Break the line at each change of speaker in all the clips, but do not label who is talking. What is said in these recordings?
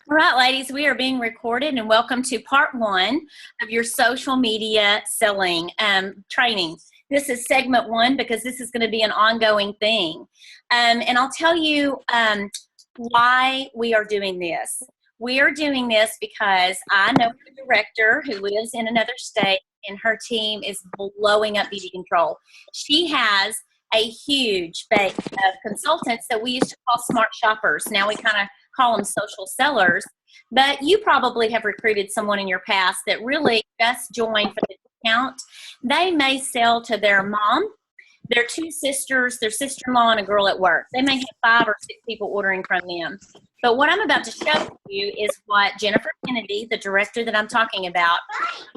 All right, ladies, we are being recorded, and welcome to part one of your social media selling training. This is segment one because this is going to be an ongoing thing. And I'll tell you why we are doing this. We are doing this because I know a director who lives in another state, and her team is blowing up beauty control. She has a huge base of consultants that we used to call smart shoppers. Now we kind of call them social sellers. But you probably have recruited someone in your past that really just joined for the discount. They may sell to their mom, their two sisters, their sister-in-law, and a girl at work. They may have 5 or 6 people ordering from them. But what I'm about to show you is what Jennifer Kennedy, the director that I'm talking about,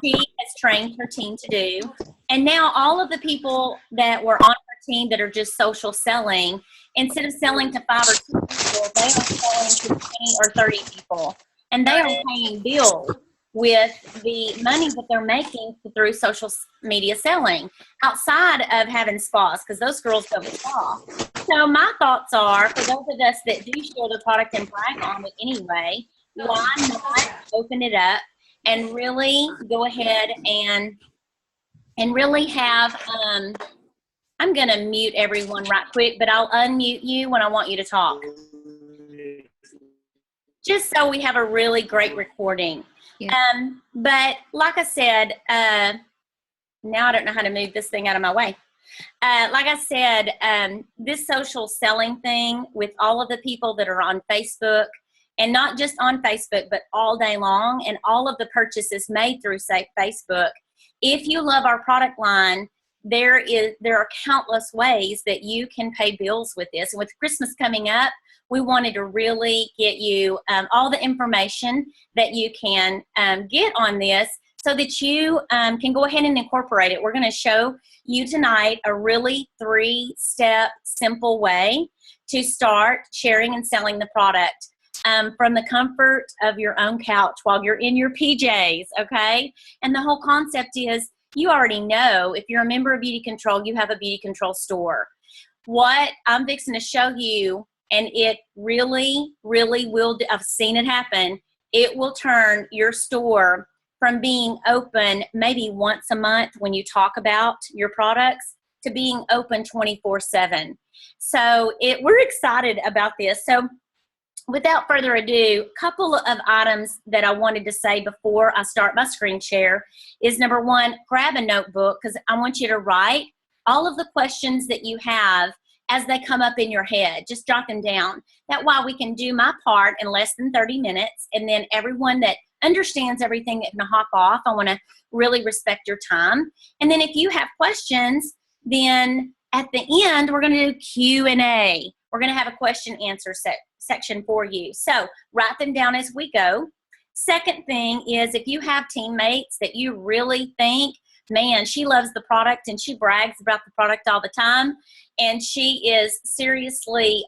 she has trained her team to do. And now all of the people that were on her team that are just social selling, instead of selling to 5 or 6 people, they are selling to 20 or 30 people. And they are paying bills with the money that they're making through social media selling outside of having spas, because those girls go to spa. So my thoughts are, for those of us that do share the product and brag on it anyway, why not open it up and really go ahead and really have, I'm going to mute everyone right quick, but I'll unmute you when I want you to talk. Just so we have a really great recording.
Yeah.
But like I said, now I don't know how to move this thing out of my way. Like I said, this social selling thing with all of the people that are on Facebook, and not just on Facebook, but all day long, and all of the purchases made through, say, Facebook. If you love our product line, there are countless ways that you can pay bills with this. And with Christmas coming up, we wanted to really get you all the information that you can get on this so that you can go ahead and incorporate it. We're going to show you tonight a really 3-step simple way to start sharing and selling the product from the comfort of your own couch while you're in your PJs, okay? And the whole concept is, you already know, if you're a member of Beauty Control, you have a Beauty Control store. What I'm fixing to show you, and it really, really will, I've seen it happen, it will turn your store from being open maybe once a month when you talk about your products to being open 24/7. So we're excited about this. So without further ado, a couple of items that I wanted to say before I start my screen share is, number one, grab a notebook, because I want you to write all of the questions that you have as they come up in your head. Just jot them down. That way we can do my part in less than 30 minutes, and then everyone that understands everything that can hop off. I want to really respect your time. And then if you have questions, then at the end, we're going to do Q&A. We're going to have a question answer section for you. So write them down as we go. Second thing is, if you have teammates that you really think, man, she loves the product and she brags about the product all the time, and she is seriously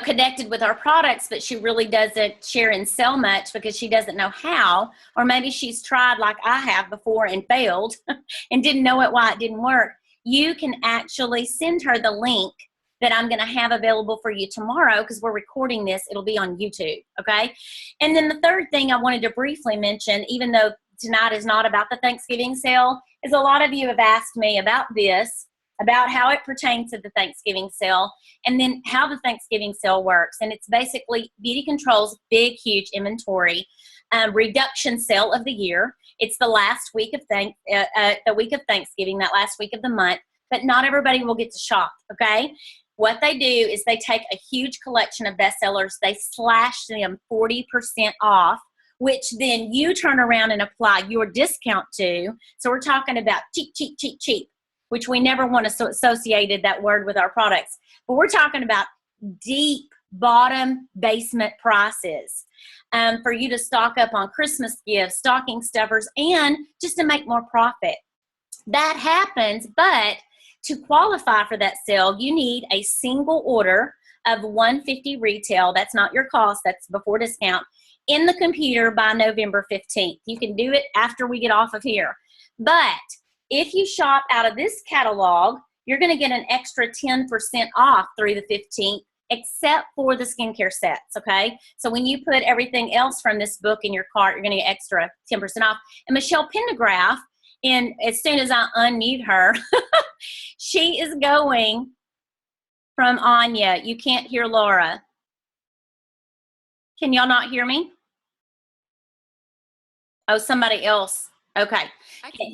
connected with our products, but she really doesn't share and sell much because she doesn't know how, or maybe she's tried like I have before and failed and didn't know why it didn't work. You can actually send her the link that I'm going to have available for you tomorrow, because we're recording this. It'll be on YouTube, okay? And then the third thing I wanted to briefly mention, even though tonight is not about the Thanksgiving sale, is a lot of you have asked me about this, about how it pertains to the Thanksgiving sale, and then how the Thanksgiving sale works. And it's basically Beauty Control's big, huge inventory reduction sale of the year. It's the last week of Thanksgiving, that last week of the month, but not everybody will get to shop, okay? What they do is they take a huge collection of bestsellers, they slash them 40% off, which then you turn around and apply your discount to. So we're talking about cheap, cheap, cheap, cheap, which we never want to associate that word with our products. But we're talking about deep bottom basement prices for you to stock up on Christmas gifts, stocking stuffers, and just to make more profit. That happens, but to qualify for that sale, you need a single order of $150 retail. That's not your cost, that's before discount, in the computer by November 15th. You can do it after we get off of here. But if you shop out of this catalog, you're going to get an extra 10% off through the 15th, except for the skincare sets, okay? So when you put everything else from this book in your cart, you're going to get extra 10% off. And Michelle Pendergraph, as soon as I unmute her, she is going from Anya. You can't hear Laura. Can y'all not hear me? Oh, somebody else. Okay.
I can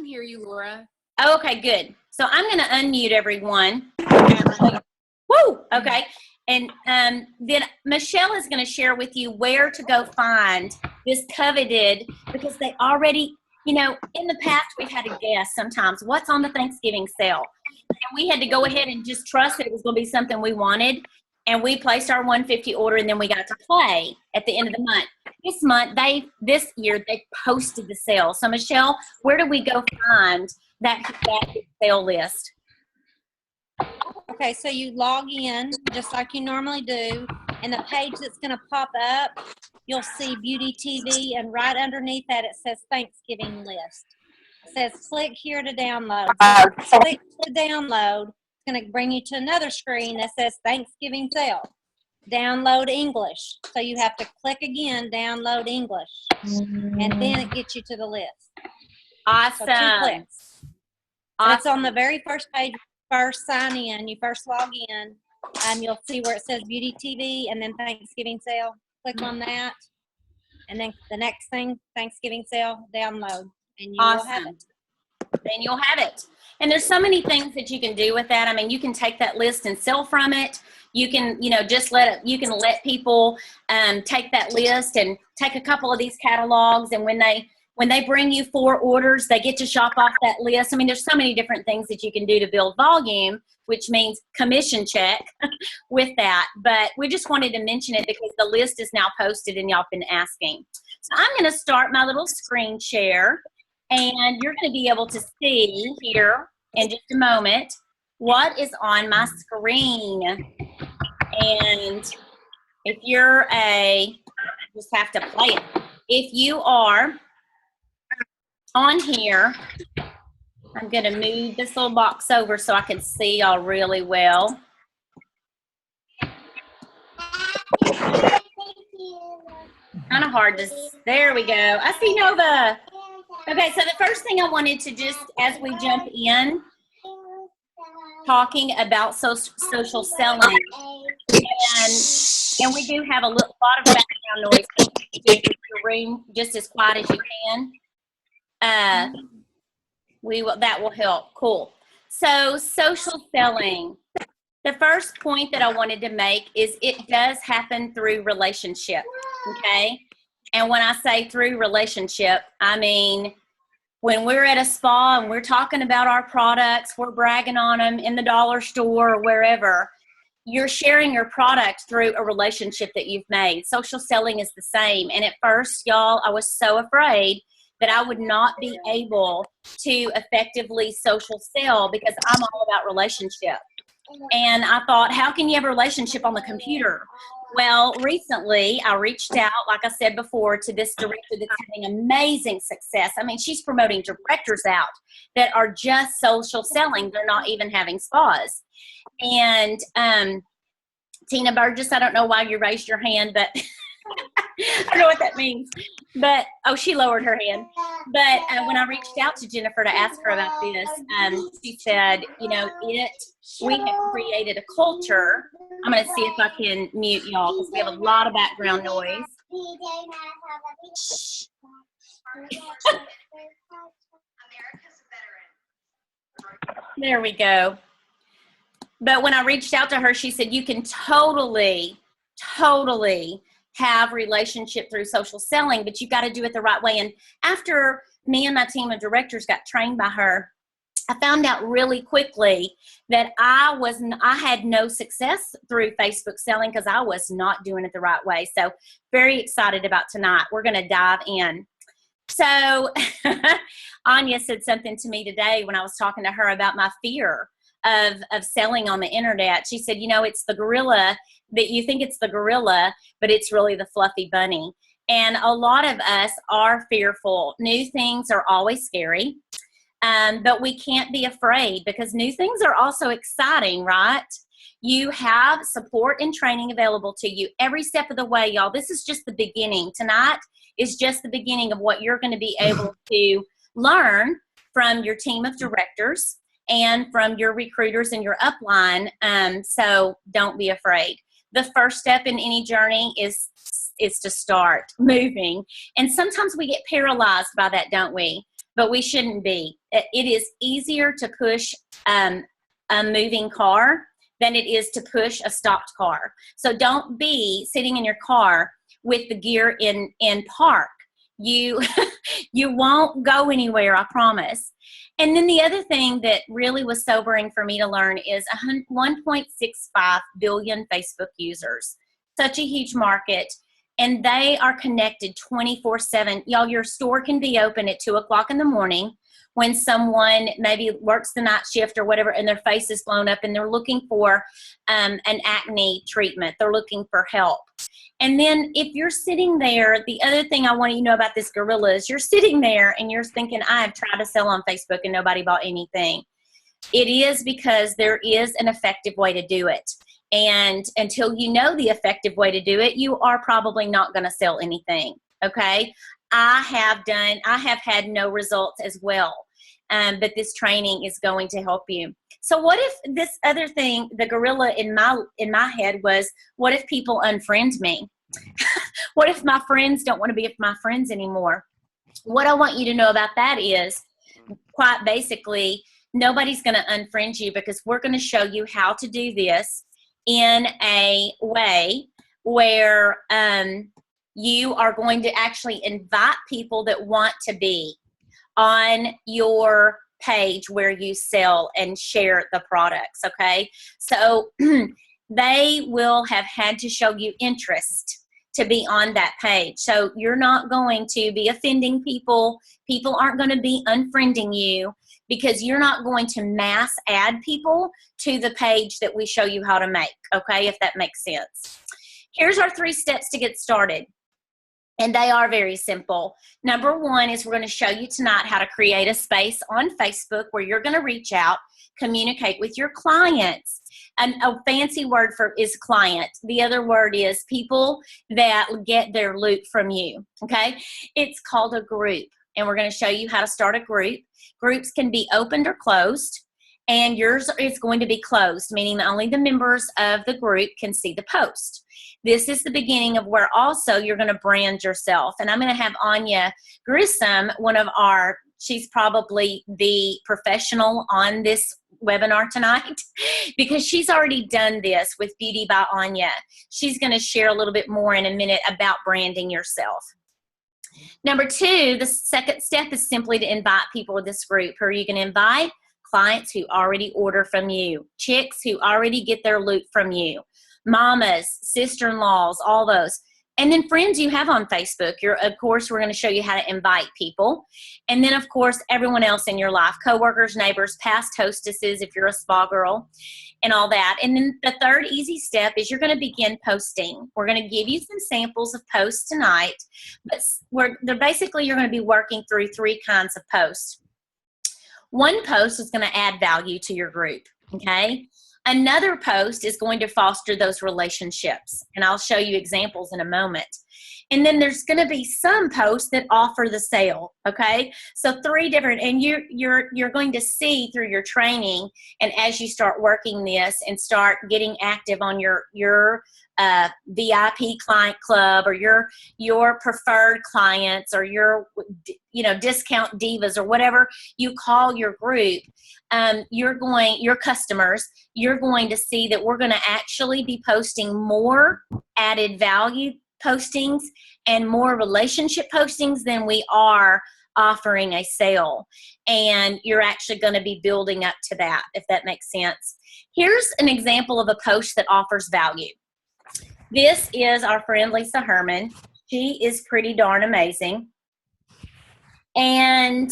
hear you, Laura.
Oh, okay, good. So I'm going to unmute everyone. Woo! Okay. And then Michelle is going to share with you where to go find this coveted, because they already, you know, in the past we've had to guess sometimes what's on the Thanksgiving sale. And we had to go ahead and just trust that it was going to be something we wanted. And we placed our 150 order, and then we got to play at the end of the month. This year, they posted the sale. So Michelle, where do we go find that sale list?
Okay, so you log in just like you normally do, and the page that's going to pop up, you'll see Beauty TV, and right underneath that it says Thanksgiving list. It says click here to download. So click to download. It's going to bring you to another screen that says Thanksgiving sale. Download English. So you have to click again, download English, and then it gets you to the list.
Awesome.
So 2 clicks. Awesome. It's on the very first page. First sign in, you first log in, and you'll see where it says Beauty TV and then Thanksgiving sale. Click on that, and then the next thing, Thanksgiving sale, download, and you will have it.
Then you'll have it. And there's so many things that you can do with that. I mean, you can take that list and sell from it. You can, you know, just let people take that list and take a couple of these catalogs, and when they bring you 4 orders, they get to shop off that list. I mean, there's so many different things that you can do to build volume, which means commission check with that. But we just wanted to mention it because the list is now posted and y'all been asking. So I'm going to start my little screen share, and you're going to be able to see here in just a moment what is on my screen. And if you're just have to play it. If you are on here, I'm going to move this little box over so I can see y'all really well. Kind of hard to, there we go. I see Nova. Okay, so the first thing I wanted to just, as we jump in, talking about social selling, and we do have a lot of background noise, so keep your room just as quiet as you can. That will help. Cool. So social selling. The first point that I wanted to make is it does happen through relationship. Okay. And when I say through relationship, I mean, when we're at a spa and we're talking about our products, we're bragging on them in the dollar store or wherever, you're sharing your product through a relationship that you've made. Social selling is the same. And at first, y'all, I was so afraid that I would not be able to effectively social sell because I'm all about relationship. And I thought, how can you have a relationship on the computer? Well, recently I reached out, like I said before, to this director that's having amazing success. I mean, she's promoting directors out that are just social selling. They're not even having spas. And Tina Burgess, I don't know why you raised your hand, but I don't know what that means. But, oh, she lowered her hand. But when I reached out to Jennifer to ask her about this, she said, you know, we have created a culture. I'm going to see if I can mute y'all because we have a lot of background noise. There we go. But when I reached out to her, she said, you can totally have relationship through social selling, but you got to do it the right way. And after me and my team of directors got trained by her, I found out really quickly that I had no success through Facebook selling because I was not doing it the right way. So very excited about tonight. We're going to dive in. So Anya said something to me today when I was talking to her about my fear of selling on the internet. She said, you know, it's the gorilla that you think it's the gorilla, but it's really the fluffy bunny. And a lot of us are fearful. New things are always scary. But we can't be afraid because new things are also exciting, right? You have support and training available to you every step of the way, y'all. This is just the beginning. Tonight is just the beginning of what you're going to be able to learn from your team of directors and from your recruiters and your upline. So don't be afraid. The first step in any journey is to start moving. And sometimes we get paralyzed by that, don't we? But we shouldn't be. It is easier to push a moving car than it is to push a stopped car. So don't be sitting in your car with the gear in park. You won't go anywhere, I promise. And then the other thing that really was sobering for me to learn is 1.65 billion Facebook users. Such a huge market. And they are connected 24/7. Y'all, your store can be open at 2 o'clock in the morning when someone maybe works the night shift or whatever and their face is blown up and they're looking for an acne treatment. They're looking for help. And then if you're sitting there, the other thing I want you to know about this gorilla is you're sitting there and you're thinking, I have tried to sell on Facebook and nobody bought anything. It is because there is an effective way to do it. And until you know the effective way to do it, you are probably not going to sell anything. Okay. I have had no results as well. But this training is going to help you. So what if this other thing, the gorilla in my head was, what if people unfriend me? What if my friends don't want to be with my friends anymore? What I want you to know about that is, quite basically, nobody's going to unfriend you because we're going to show you how to do this in a way where you are going to actually invite people that want to be on your page where you sell and share the products, okay? So they will have had to show you interest to be on that page. So you're not going to be offending people. People aren't going to be unfriending you because you're not going to mass add people to the page that we show you how to make, okay, if that makes sense. Here's our 3 steps to get started. And they are very simple. Number 1 is we're going to show you tonight how to create a space on Facebook where you're going to reach out, communicate with your clients. And a fancy word for is client. The other word is people that get their loot from you, okay? It's called a group. And we're going to show you how to start a group. Groups can be opened or closed. And yours is going to be closed, meaning that only the members of the group can see the post. This is the beginning of where also you're going to brand yourself. And I'm going to have Anya Grissom, she's probably the professional on this webinar tonight because she's already done this with Beauty by Anya. She's going to share a little bit more in a minute about branding yourself. Number 2, the second step is simply to invite people to this group. Who are you going to invite? Clients who already order from you, chicks who already get their loot from you, mamas, sister-in-laws, all those. And then friends you have on Facebook. Of course, we're going to show you how to invite people. And then, of course, everyone else in your life, coworkers, neighbors, past hostesses, if you're a spa girl, and all that. And then the third easy step is you're going to begin posting. We're going to give you some samples of posts tonight. But basically, you're going to be working through 3 kinds of posts. One post is going to add value to your group, okay? Another post is going to foster those relationships, and I'll show you examples in a moment. And then there's going to be some posts that offer the sale, okay? So 3 different, and you're going to see through your training, and as you start working this and start getting active on your VIP client club or your preferred clients or your discount divas or whatever you call your group, your customers, you're going to see that we're going to actually be posting more added value postings and more relationship postings than we are offering a sale. And you're actually going to be building up to that, if that makes sense. Here's an example of a post that offers value. This is our friend Lisa Herman. She is pretty darn amazing. And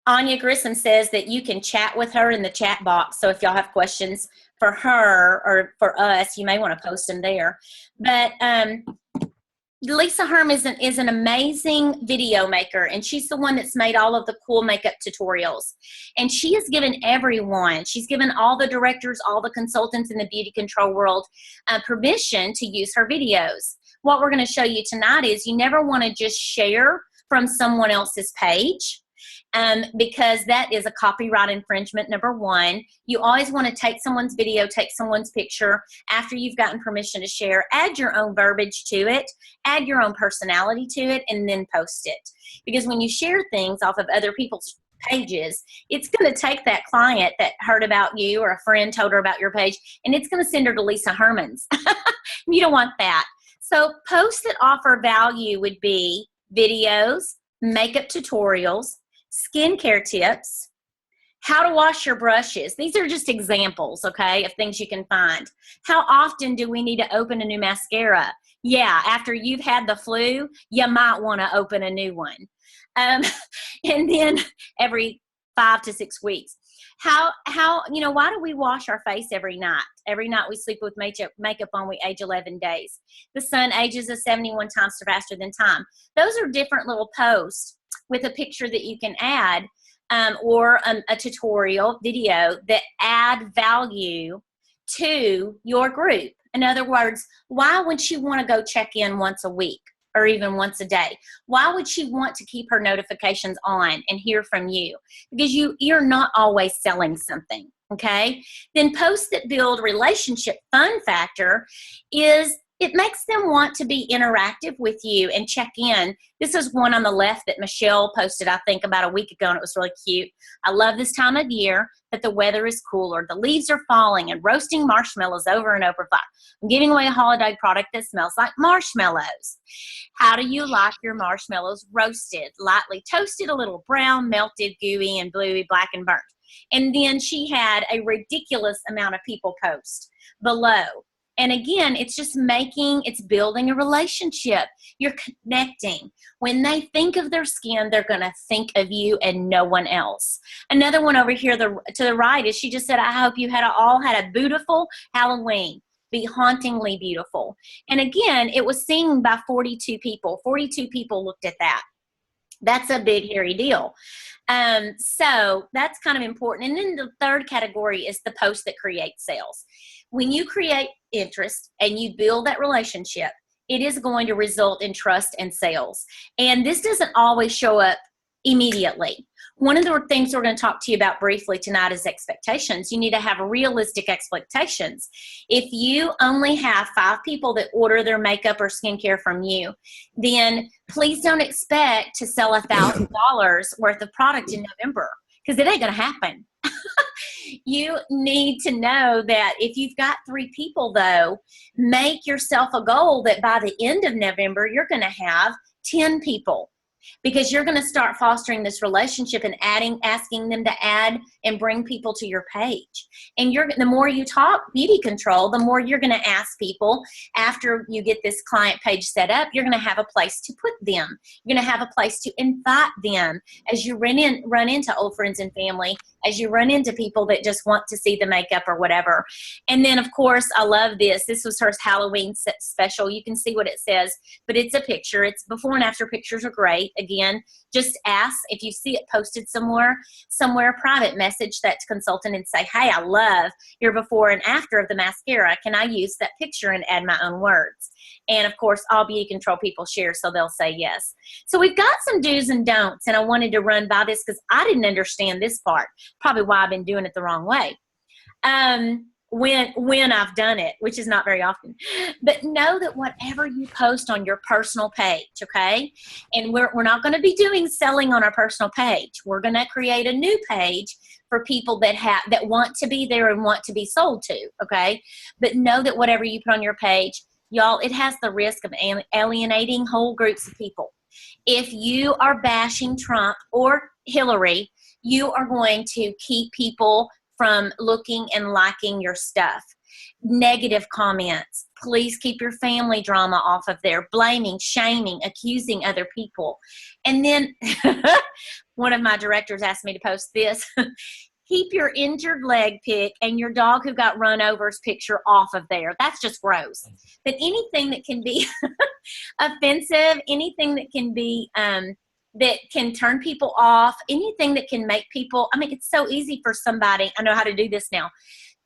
Anya Grissom says that you can chat with her in the chat box. So if y'all have questions for her or for us, you may want to post them there. But Lisa Herm is an amazing video maker, and she's the one that's made all of the cool makeup tutorials. And she has given everyone, she's given all the directors, all the consultants in the beauty control world permission to use her videos. What we're going to show you tonight is you never want to just share from someone else's page. Because that is a copyright infringement, number one. You always want to take someone's video, take someone's picture after you've gotten permission to share, add your own verbiage to it, add your own personality to it, and then post it. Because when you share things off of other people's pages, it's going to take that client that heard about you or a friend told her about your page, and it's going to send her to Lisa Herman's. You don't want that. So posts that offer value would be videos, makeup tutorials, skincare tips, how to wash your brushes. These are just examples, okay, of things you can find. How often do we need to open a new mascara? Yeah, after you've had the flu, you might want to open a new one. And then every 5 to 6 weeks. How why do we wash our face every night? Every night we sleep with makeup on, we age 11 days. The sun ages us 71 times faster than time. Those are different little posts with a picture that you can add or a tutorial video that add value to your group. In other words, why would she want to go check in once a week or even once a day? Why would she want to keep her notifications on and hear from you? Because you're not always selling something, okay? Then posts that build relationship fun factor is it makes them want to be interactive with you and check in. This is one on the left that Michelle posted, I think, about a week ago, and it was really cute. I love this time of year that the weather is cooler, the leaves are falling, and roasting marshmallows over and over. I'm giving away a holiday product that smells like marshmallows. How do you like your marshmallows roasted? Lightly toasted, a little brown, melted, gooey, and bluey, black, and burnt. And then she had a ridiculous amount of people post below. And again, it's building a relationship. You're connecting. When they think of their skin, they're going to think of you and no one else. Another one over here to the right is she just said, I hope you all had a beautiful Halloween. Be hauntingly beautiful. And again, it was seen by 42 people. 42 people looked at that. That's a big, hairy deal. So that's kind of important. And then the third category is the post that creates sales. When you create interest and you build that relationship, it is going to result in trust and sales. And this doesn't always show up immediately. One of the things we're going to talk to you about briefly tonight is expectations. You need to have realistic expectations. If you only have 5 people that order their makeup or skincare from you, then please don't expect to sell $1,000 worth of product in November, because it ain't going to happen. You need to know that if you've got 3 people, though, make yourself a goal that by the end of November, you're going to have 10 people. Because you're going to start fostering this relationship and asking them to add and bring people to your page. And the more you talk beauty control, the more you're going to ask people after you get this client page set up. You're going to have a place to put them. You're going to have a place to invite them as you run into old friends and family, as you run into people that just want to see the makeup or whatever. And then, of course, I love this. This was her Halloween special. You can see what it says, but it's a picture. It's before and after pictures are great. Again, just ask if you see it posted somewhere, private message that consultant and say, hey, I love your before and after of the mascara. Can I use that picture and add my own words? And of course, all beauty control people share, so they'll say yes. So we've got some do's and don'ts, and I wanted to run by this because I didn't understand this part. Probably why I've been doing it the wrong way. When I've done it, which is not very often. But know that whatever you post on your personal page, okay? And we're not going to be doing selling on our personal page. We're going to create a new page for people that want to be there and want to be sold to, okay? But know that whatever you put on your page, y'all, it has the risk of alienating whole groups of people. If you are bashing Trump or Hillary, you are going to keep people from looking and liking your stuff. Negative comments. Please keep your family drama off of there. Blaming, shaming, accusing other people. And then one of my directors asked me to post this. keep your injured leg pic and your dog who got run over's picture off of there. That's just gross. But anything that can be offensive, anything that can be that can turn people off, anything that can make people, I mean, it's so easy for somebody, I know how to do this now,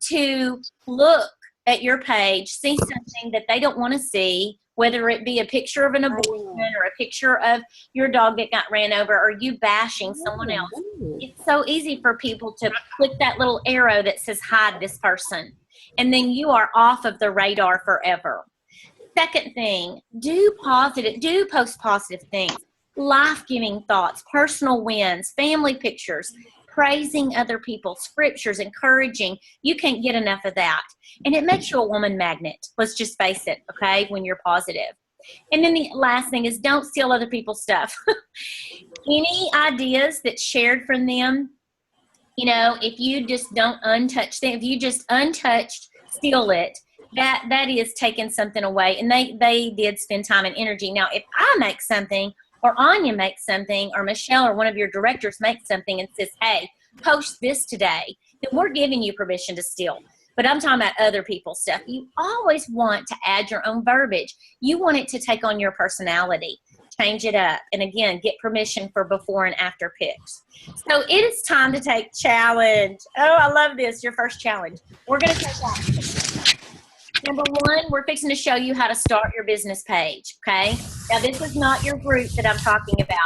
to look at your page, see something that they don't want to see, whether it be a picture of an abortion or a picture of your dog that got ran over or you bashing someone else. It's so easy for people to click that little arrow that says hide this person, and then you are off of the radar forever. Second thing, do post positive things, life-giving thoughts, personal wins, family pictures, praising other people, scriptures, encouraging. You can't get enough of that. And it makes you a woman magnet. Let's just face it, okay, when you're positive. And then the last thing is don't steal other people's stuff. Any ideas that's shared from them, you know, if you just don't untouch them, if you just untouched steal it, that is taking something away. And they did spend time and energy. Now, if I make something, or Anya makes something, or Michelle or one of your directors makes something and says, hey, post this today, then we're giving you permission to steal. But I'm talking about other people's stuff. You always want to add your own verbiage. You want it to take on your personality. Change it up. And again, get permission for before and after pics. So it is time to take challenge. Oh, I love this. Your first challenge. We're going to take action. Number one, we're fixing to show you how to start your business page, okay? Now, this is not your group that I'm talking about.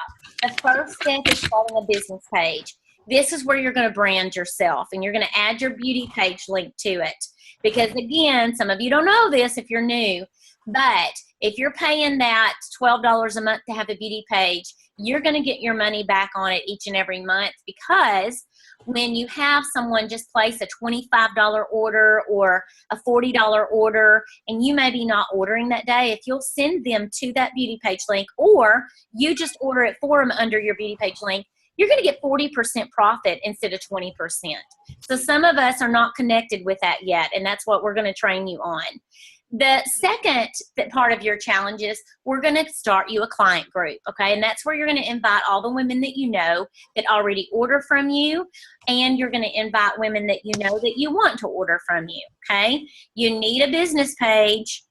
The first step is starting a business page. This is where you're going to brand yourself, and you're going to add your beauty page link to it. Because, again, some of you don't know this if you're new, but if you're paying that $12 a month to have a beauty page, you're going to get your money back on it each and every month, because when you have someone just place a $25 order or a $40 order and you may be not ordering that day, if you'll send them to that beauty page link or you just order it for them under your beauty page link, you're going to get 40% profit instead of 20%. So some of us are not connected with that yet, and that's what we're going to train you on. The second part of your challenge is we're going to start you a client group, okay? And that's where you're going to invite all the women that you know that already order from you, and you're going to invite women that you know that you want to order from you, okay? You need a business page,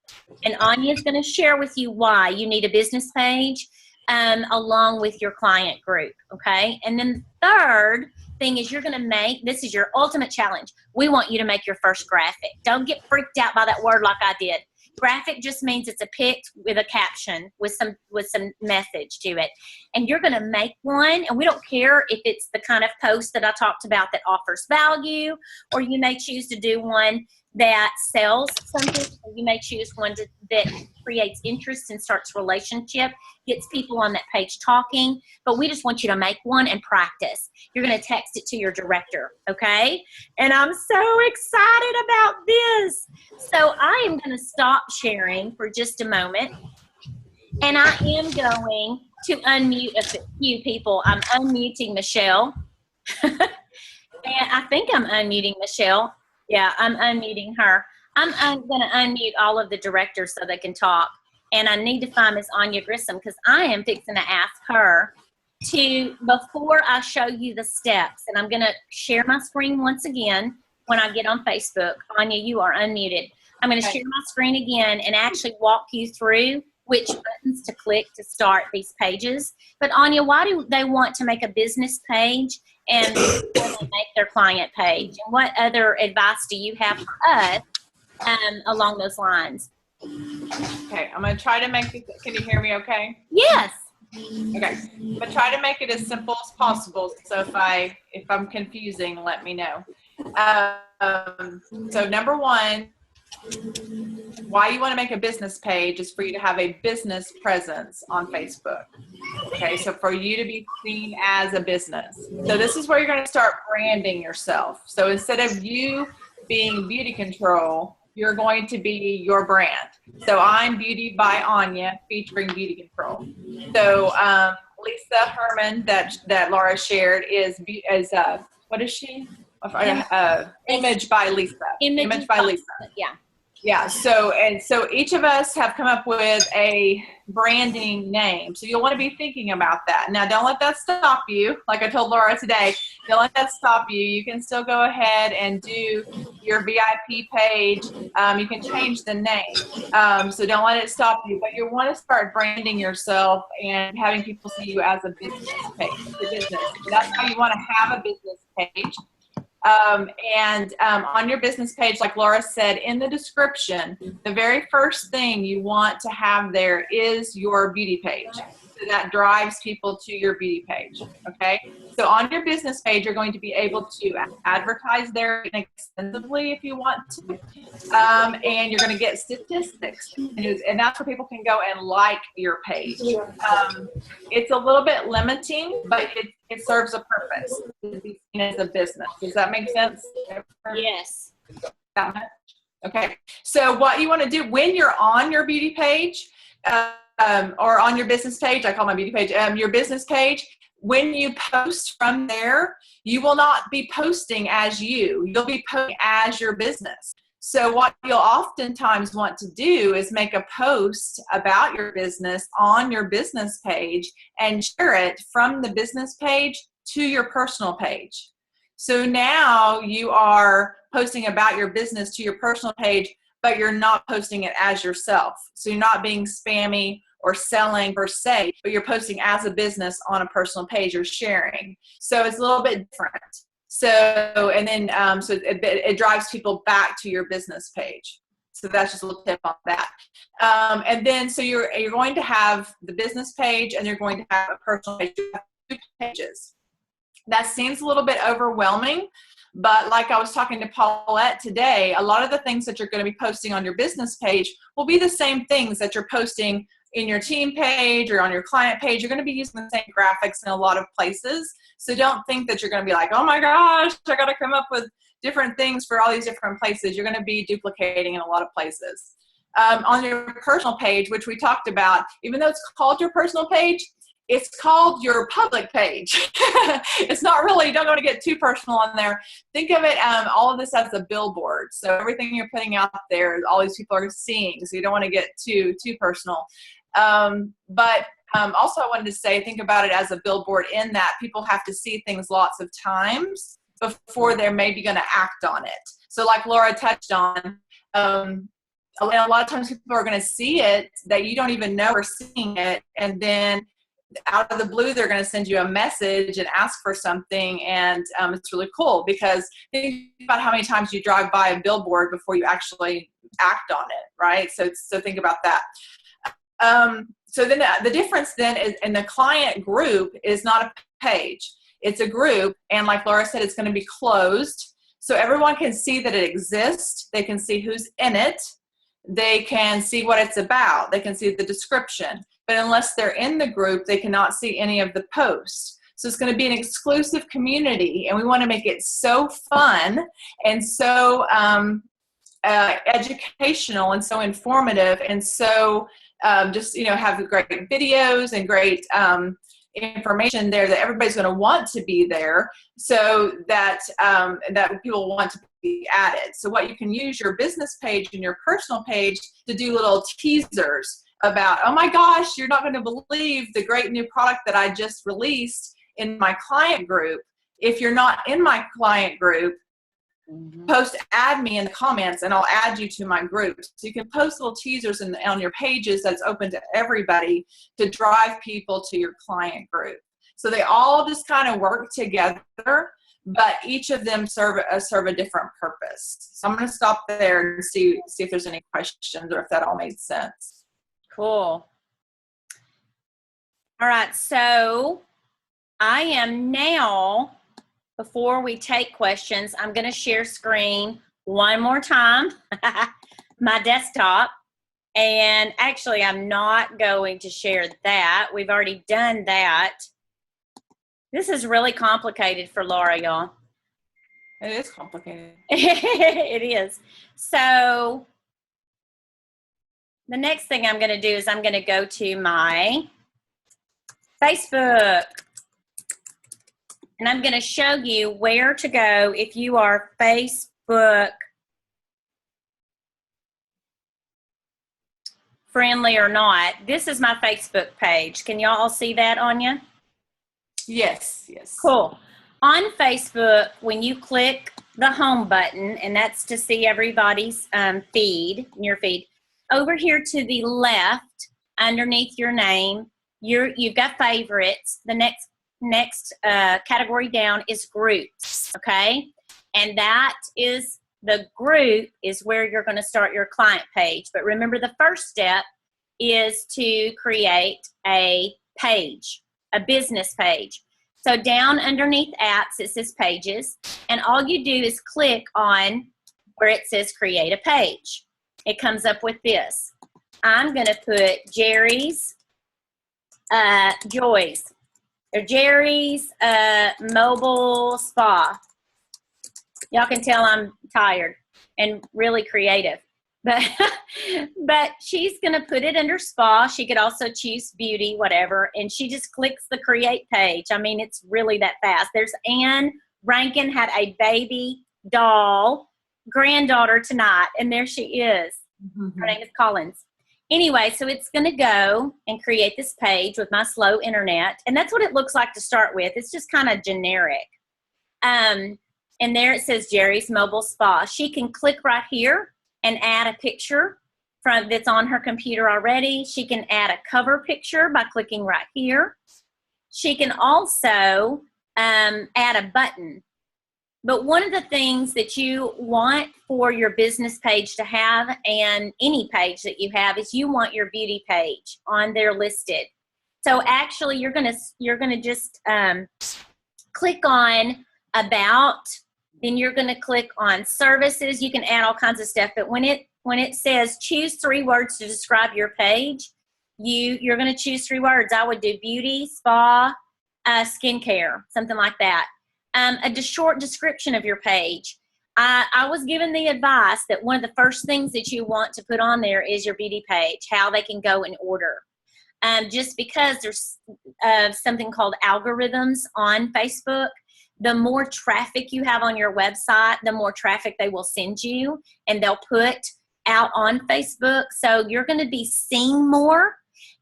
and Anya's going to share with you why you need a business page along with your client group, okay? And then third thing is you're going to make, this is your ultimate challenge. We want you to make your first graphic. Don't get freaked out by that word like I did. Graphic just means it's a pic with a caption with some message to it. And you're going to make one, and we don't care if it's the kind of post that I talked about that offers value, or you may choose to do one that sells something, or you may choose one that creates interest and starts relationship, gets people on that page talking. But we just want you to make one and practice. You're going to text it to your director, okay? And I'm so excited about this. So I am going to stop sharing for just a moment, and I am going to unmute a few people. I'm unmuting Michelle. And I think I'm unmuting Michelle. Yeah, I'm unmuting her. I'm going to unmute all of the directors so they can talk. And I need to find Miss Anya Grissom, because I am fixing to ask her to, before I show you the steps, and I'm going to share my screen once again when I get on Facebook. Anya, you are unmuted. I'm going to share my screen again and actually walk you through which buttons to click to start these pages. But Anya, why do they want to make a business page and make their client page? And what other advice do you have for us along those lines?
Okay, I'm going to try to make it, can you hear me okay?
Yes.
Okay, I'm going to try to make it as simple as possible, so if I'm confusing, let me know. So number one, why you want to make a business page is for you to have a business presence on Facebook. Okay, so for you to be seen as a business. So this is where you're going to start branding yourself. So instead of you being Beauty Control, you're going to be your brand. So I'm Beauty by Anya, featuring Beauty Control. So Lisa Herman that Laura shared is what is she? Image by Lisa.
Image
by Lisa.
Yeah.
Yeah, so each of us have come up with a branding name. So you'll want to be thinking about that. Now, don't let that stop you. Like I told Laura today, don't let that stop you. You can still go ahead and do your VIP page. You can change the name. So don't let it stop you. But you want to start branding yourself and having people see you as a business page. The business. So that's how you want to have a business page. On your business page, like Laura said, in the description, the very first thing you want to have there is your beauty page. So that drives people to your beauty page, okay? So on your business page, you're going to be able to advertise there extensively if you want to. And you're going to get statistics. And that's where people can go and like your page. It's a little bit limiting, but it serves a purpose to be seen as a business. Does that make sense?
Yes.
That much? Okay. So what you want to do when you're on your beauty page or on your business page, I call my beauty page, your business page, when you post from there, you will not be posting as you. You'll be posting as your business. So what you'll oftentimes want to do is make a post about your business on your business page and share it from the business page to your personal page. So now you are posting about your business to your personal page, but you're not posting it as yourself. So you're not being spammy or selling per se, but you're posting as a business on a personal page. You're sharing. So it's a little bit different. So, and then, it drives people back to your business page. So that's just a little tip on that. And then, so you're going to have the business page and you're going to have a personal page. You have 2 pages. That seems a little bit overwhelming, but like I was talking to Paulette today, a lot of the things that you're going to be posting on your business page will be the same things that you're posting in your team page or on your client page. You're going to be using the same graphics in a lot of places. So don't think that you're going to be like, oh my gosh, I got to come up with different things for all these different places. You're going to be duplicating in a lot of places. On your personal page, which we talked about, even though it's called your personal page, it's called your public page. It's not really, don't want to get too personal on there. Think of it, all of this as a billboard. So everything you're putting out there, all these people are seeing. So you don't want to get too personal. Also I wanted to say, think about it as a billboard in that people have to see things lots of times before they're maybe going to act on it. So like Laura touched on, a lot of times people are going to see it that you don't even know are seeing it. And then out of the blue, they're going to send you a message and ask for something. And it's really cool because think about how many times you drive by a billboard before you actually act on it, right? So think about that. So then the difference then is in the client group is not a page. It's a group. And like Laura said, it's going to be closed. So everyone can see that it exists. They can see who's in it. They can see what it's about. They can see the description. But unless they're in the group, they cannot see any of the posts. So it's going to be an exclusive community. And we want to make it so fun and so educational and so informative and so just, have great videos and great information there that everybody's going to want to be there so that that people want to be added. So what you can use your business page and your personal page to do little teasers about, oh my gosh, you're not going to believe the great new product that I just released in my client group. If you're not in my client group, add me in the comments and I'll add you to my group. So you can post little teasers on your pages that's open to everybody to drive people to your client group. So they all just kind of work together, but each of them serve a different purpose. So I'm going to stop there and see if there's any questions or if that all made sense.
Cool. All right. So I am now, before we take questions, I'm going to share screen one more time, my desktop. And actually, I'm not going to share that. We've already done that. This is really complicated for Laura, y'all.
It is complicated.
It is. So the next thing I'm going to do is I'm going to go to my Facebook. And I'm going to show you where to go if you are Facebook friendly or not, this is my Facebook page. Can y'all all see that, Anya?
Yes, yes.
Cool. On Facebook, when you click the home button, and that's to see everybody's feed, your feed, over here to the left, underneath your name, you've got favorites. The next category down is groups, okay? And that is, the group is where you're going to start your client page. But remember, the first step is to create a page, a business page. So down underneath apps, it says pages, and all you do is click on where it says create a page. It comes up with this. I'm going to put Jerry's Joys, or Jerry's Mobile Spa. Y'all can tell I'm tired and really creative. But she's going to put it under spa. She could also choose beauty, whatever, and she just clicks the create page. I mean, it's really that fast. There's Ann Rankin, had a baby doll granddaughter tonight, and there she is. Her name is Collins. Anyway, so it's going to go and create this page with my slow internet, and that's what it looks like to start with. It's just kind of generic. And there it says Jerry's Mobile Spa. She can click right here and add a picture that's on her computer already. She can add a cover picture by clicking right here. She can also add a button. But one of the things that you want for your business page to have, and any page that you have, is you want your beauty page on there listed. So actually, you're gonna just click on about. Then you're going to click on services. You can add all kinds of stuff, but when it says choose 3 words to describe your page, you're going to choose 3 words. I would do beauty, spa, skincare, something like that. A short description of your page. I was given the advice that one of the first things that you want to put on there is your beauty page, how they can go in order. Just because there's something called algorithms on Facebook. The more traffic you have on your website, the more traffic they will send you, and they'll put out on Facebook. So you're going to be seen more,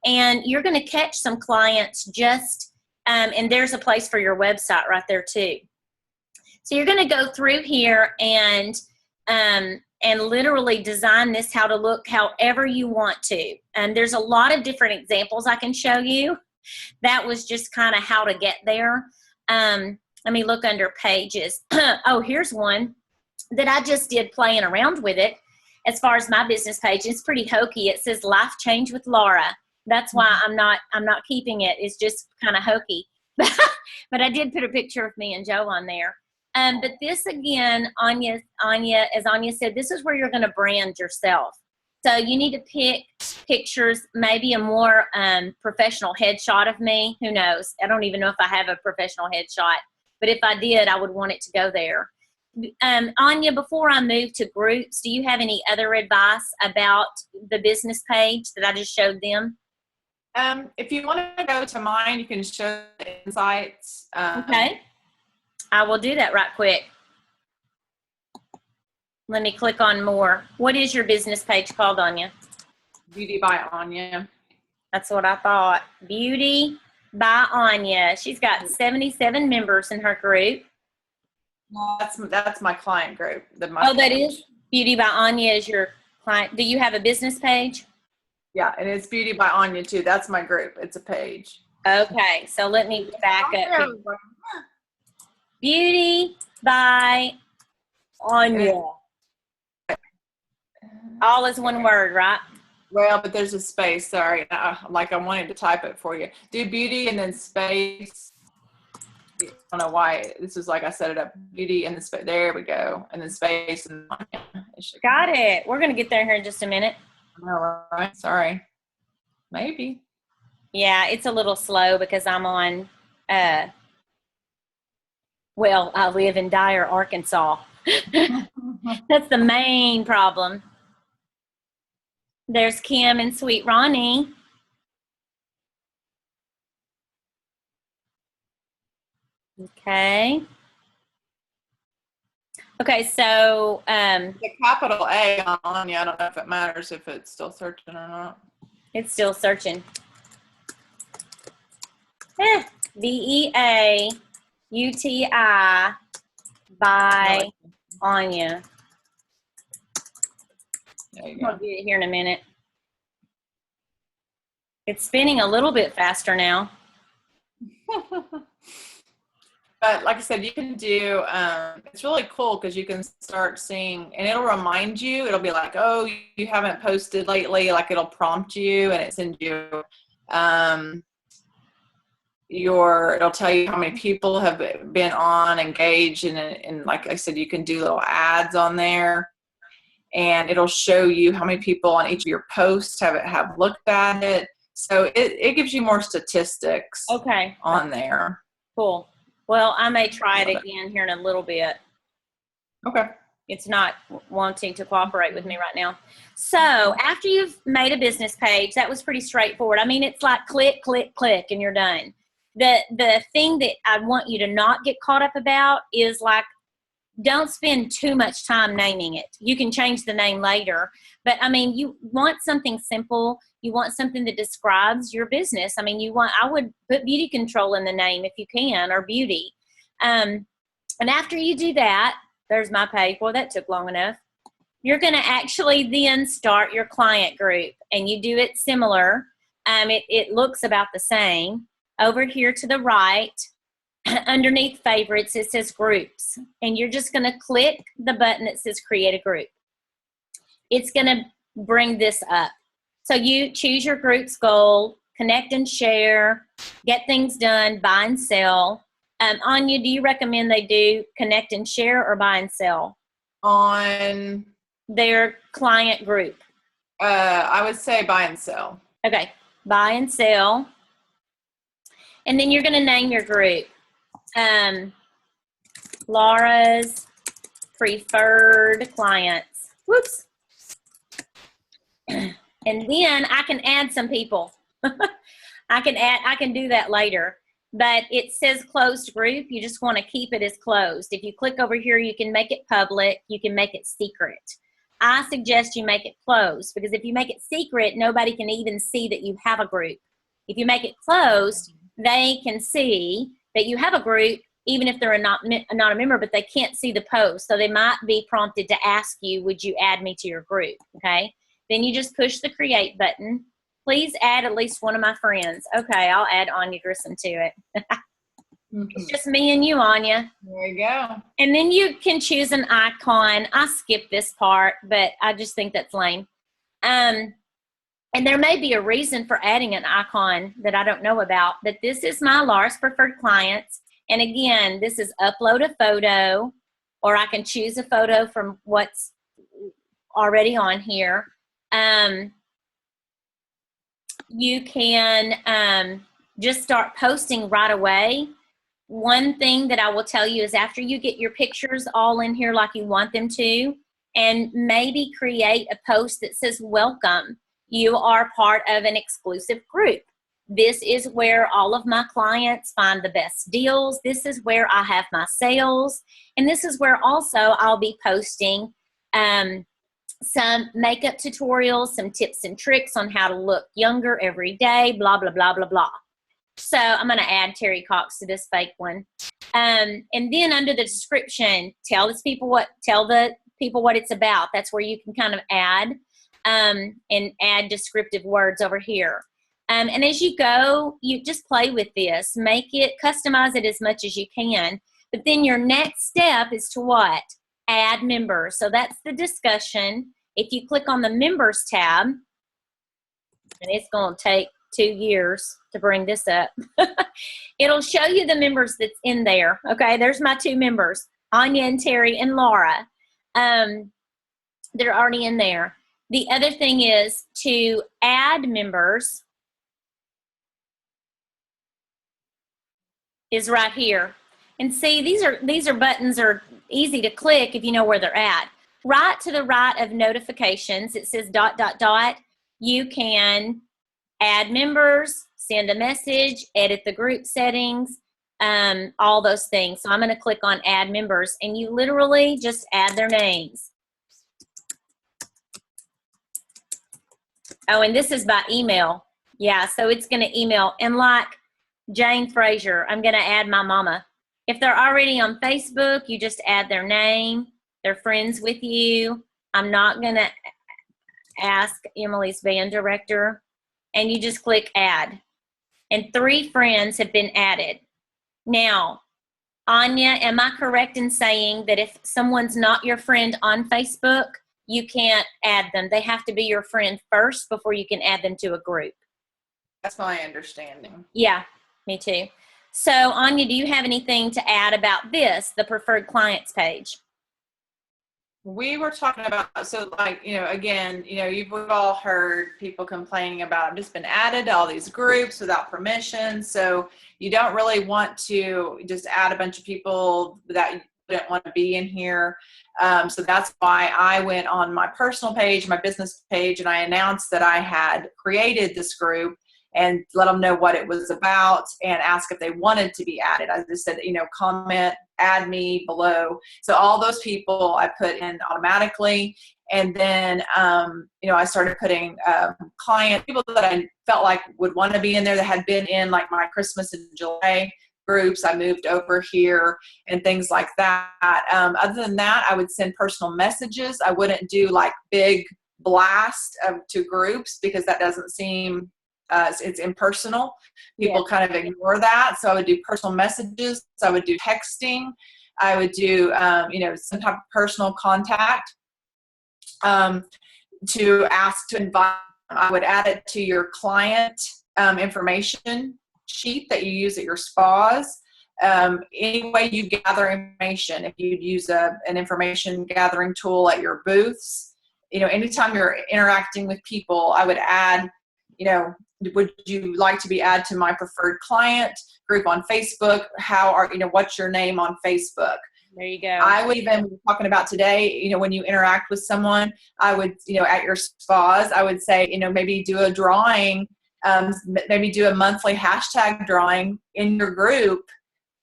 and you're going to catch some clients just, and there's a place for your website right there too. So you're going to go through here and literally design this how to look however you want to. And there's a lot of different examples I can show you. That was just kind of how to get there. Let me look under pages. Oh, here's one that I just did playing around with it. As far as my business page, it's pretty hokey. It says Life Change with Laura. That's why I'm not keeping it. It's just kind of hokey. But I did put a picture of me and Joe on there. But this again, Anya, as Anya said, this is where you're going to brand yourself. So you need to pick pictures, maybe a more professional headshot of me. Who knows? I don't even know if I have a professional headshot. But if I did, I would want it to go there. Anya, before I move to groups, do you have any other advice about the business page that I just showed them?
If you want to go to mine, you can show the insights.
Okay. I will do that right quick. Let me click on more. What is your business page called, Anya?
Beauty by Anya.
That's what I thought. Beauty by Anya. She's got 77 members in her group.
Well, that's my client group.
That is Beauty by Anya is your client. Do you have a business page?
Yeah, and it's Beauty by Anya too. That's my group. It's a page.
Okay, so let me back up here. Beauty by Anya. All is one word, right?
Well, but there's a space. Sorry, I wanted to type it for you. Do beauty and then space. I don't know why. This is like I set it up. Beauty and the space. There we go. And then space. And
got it. We're gonna get there here in just a minute.
All right. Sorry. Maybe.
Yeah, it's a little slow because I'm on. Well, I live in Dyer, Arkansas. That's the main problem. There's Kim and Sweet Ronnie. Okay. Okay, so
the capital A on Anya. I don't know if it matters if it's still searching or not.
It's still searching. VEAUTI by Anya.
There you
I'll
go.
get it here in a minute. It's spinning a little bit faster now.
But like I said, you can do, it's really cool because you can start seeing, and it'll remind you, it'll be like, oh, you haven't posted lately, like it'll prompt you and it sends you it'll tell you how many people have been on, engaged, and like I said, you can do little ads on there, and it'll show you how many people on each of your posts have looked at it. So it gives you more statistics
Okay.
on there.
Cool. Well, I may try it
Love it.
again here in a little bit.
Okay.
It's not wanting to cooperate with me right now. So after you've made a business page, that was pretty straightforward. I mean, it's like click, click, click, and you're done. The thing that I want you to not get caught up about is like, don't spend too much time naming it. You can change the name later, but I mean, you want something simple. You want something that describes your business. I mean, I would put beauty control in the name if you can, or beauty. And after you do that, there's my page. Well, that took long enough. You're going to actually then start your client group, and you do it similar. It looks about the same. Over here to the right, underneath favorites, it says groups, and you're just going to click the button that says create a group. It's going to bring this up. So you choose your group's goal, connect and share, get things done, buy and sell. Anya, do you recommend they do connect and share or buy and sell?
On
Their client group.
I would say buy and sell.
Okay, buy and sell. And then you're going to name your group. Laura's preferred clients. Whoops. And then I can add some people. I can do that later. But it says closed group. You just want to keep it as closed. If you click over here, you can make it public. You can make it secret. I suggest you make it closed, because if you make it secret, nobody can even see that you have a group. If you make it closed, they can see that you have a group, even if they're not a member, but they can't see the post. So they might be prompted to ask you, would you add me to your group? Okay. Then you just push the create button. Please add at least one of my friends. Okay, I'll add Anya Grissom to it. It's just me and you, Anya.
There you go.
And then you can choose an icon. I skipped this part, but I just think that's lame. And there may be a reason for adding an icon that I don't know about, but this is my Laura's preferred clients. And again, this is upload a photo, or I can choose a photo from what's already on here. You can just start posting right away. One thing that I will tell you is, after you get your pictures all in here like you want them to, and maybe create a post that says welcome. You are part of an exclusive group. This is where all of my clients find the best deals. This is where I have my sales. And this is where also I'll be posting some makeup tutorials, some tips and tricks on how to look younger every day, blah, blah, blah, blah, blah. So I'm going to add Terry Cox to this fake one. And then under the description, tell the people what it's about. That's where you can kind of add and add descriptive words over here. And as you go, you just play with this. Customize it as much as you can. But then your next step is to what? Add members. So that's the discussion. If you click on the members tab, and it's going to take 2 years to bring this up, it'll show you the members that's in there. Okay, there's my 2 members, Anya and Terry and Laura. They're already in there. The other thing is to add members is right here. And see, these are buttons are easy to click if you know where they're at. Right to the right of notifications, it says ... You can add members, send a message, edit the group settings, all those things. So I'm going to click on add members, and you literally just add their names. Oh, and this is by email. Yeah, so it's going to email. And like Jane Frazier, I'm going to add my mama. If they're already on Facebook, you just add their name. They're friends with you. I'm not going to ask Emily's band director. And you just click add. And 3 friends have been added. Now, Anya, am I correct in saying that if someone's not your friend on Facebook, you can't add them? They have to be your friend first before you can add them to a group.
That's my understanding.
Yeah, me too. So, Anya, do you have anything to add about this, the preferred clients page?
We were talking about, so like, again, we've all heard people complaining about, I've just been added to all these groups without permission. So you don't really want to just add a bunch of people that you didn't want to be in here. So that's why I went on my personal page, my business page, and I announced that I had created this group and let them know what it was about and ask if they wanted to be added. I just said, comment, add me below. So all those people I put in automatically. And then, I started putting people that I felt like would want to be in there that had been in like my Christmas and July groups. I moved over here and things like that. Other than that, I would send personal messages. I wouldn't do like big blast to groups because that doesn't seem it's impersonal. People kind of ignore that. So I would do personal messages. So I would do texting. I would do, some type of personal contact to ask to invite. I would add it to your client information sheet that you use at your spas. Any way you gather information, if you'd use an information gathering tool at your booths, anytime you're interacting with people, I would add, would you like to be added to my preferred client group on Facebook? What's your name on Facebook?
There you go.
I would even, we were talking about today, when you interact with someone, I would, at your spas, I would say, maybe do a drawing, maybe do a monthly hashtag drawing in your group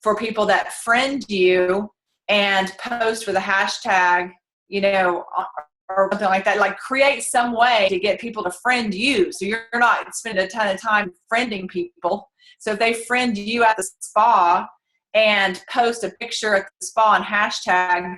for people that friend you and post with a hashtag, or something like that. Like create some way to get people to friend you. So you're not spending a ton of time friending people. So if they friend you at the spa and post a picture at the spa and hashtag,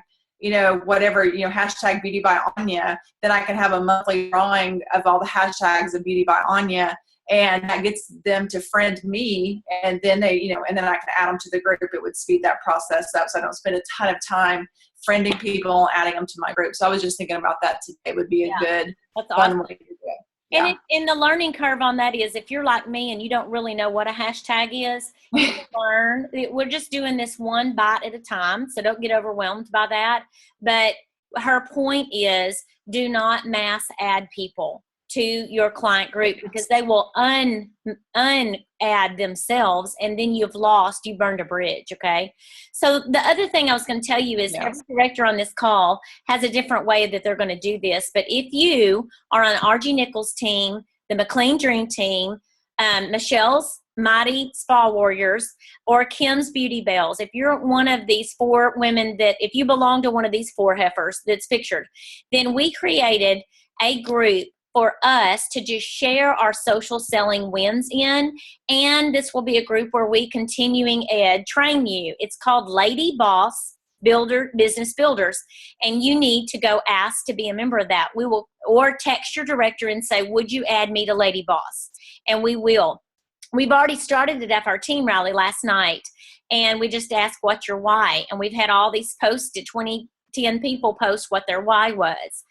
whatever, hashtag Beauty by Anya, then I can have a monthly drawing of all the hashtags of Beauty by Anya. And that gets them to friend me. And then they, and then I can add them to the group. It would speed that process up. So I don't spend a ton of time friending people, adding them to my group. So I was just thinking about that today would be a good, fun way to do it. Yeah.
And the learning curve on that is if you're like me and you don't really know what a hashtag is, you can learn. We're just doing this one bite at a time, so don't get overwhelmed by that. But her point is do not mass add people to your client group because they will add themselves and then you burned a bridge, okay? So the other thing I was going to tell you is every director on this call has a different way that they're going to do this. But if you are on RG Nichols' team, the McLean Dream Team, Michelle's Mighty Spa Warriors, or Kim's Beauty Bells, if you're one of these 4 women if you belong to one of these 4 heifers that's pictured, then we created a group for us to just share our social selling wins in. And this will be a group where we continuing ed train you. It's called Lady Boss Business Builders. And you need to go ask to be a member of that. We will, or text your director and say, would you add me to Lady Boss? And we will. We've already started it at our team rally last night. And we just asked, what's your why? And we've had all these posted, 10 people post what their why was.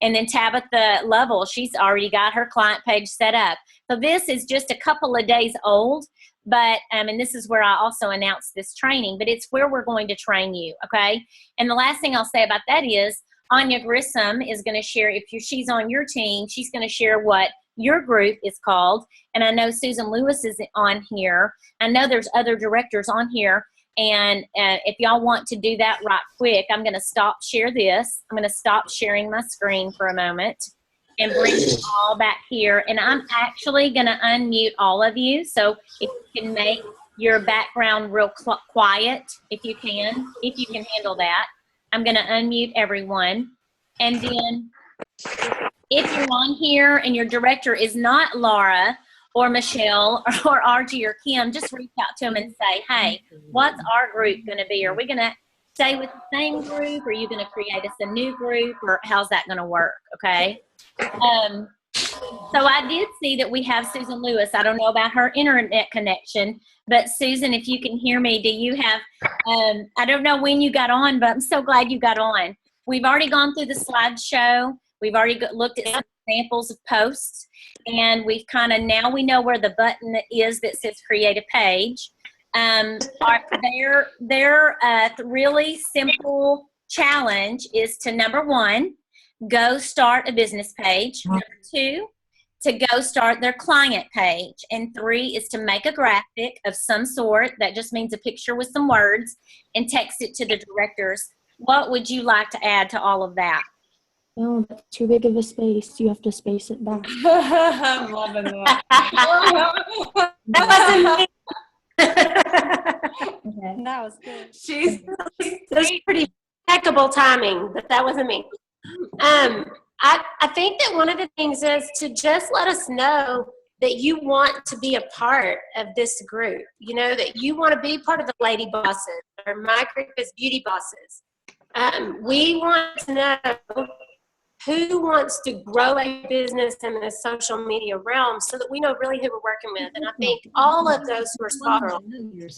And then Tabitha Lovell, she's already got her client page set up. So this is just a couple of days old, but, and this is where I also announced this training, but it's where we're going to train you, okay? And the last thing I'll say about that is Anya Grissom is going to share, she's on your team, she's going to share what your group is called. And I know Susan Lewis is on here. I know there's other directors on here. And if y'all want to do that right quick, I'm going to share this. I'm going to stop sharing my screen for a moment and bring you all back here. And I'm actually going to unmute all of you. So if you can make your background real quiet, if you can handle that. I'm going to unmute everyone. And then if you're on here and your director is not Laura or Michelle or RG or Kim, just reach out to them and say, hey, what's our group going to be? Are we going to stay with the same group? Are you going to create us a new group? Or how's that going to work? Okay. So I did see that we have Susan Lewis. I don't know about her internet connection, but Susan, if you can hear me, do you have, I don't know when you got on, but I'm so glad you got on. We've already gone through the slideshow. We've already looked at some examples of posts, and we've now we know where the button is that says create a page. Their really simple challenge is to, number one, go start a business page. Number two, to go start their client page. And three is to make a graphic of some sort. That just means a picture with some words, and text it to the directors. What would you like to add to all of that?
No, that's too big of a space. You have to space it back.
I'm loving that.
That wasn't me.
Okay.
That was good.
She's
It was pretty impeccable timing, but that wasn't me. I think that one of the things is to just let us know that you want to be a part of this group. You know, that you want to be part of the Lady Bosses, or my group is Beauty Bosses. We want to know who wants to grow a business in the social media realm so that we know really who we're working with. And I think all of those who are spot on,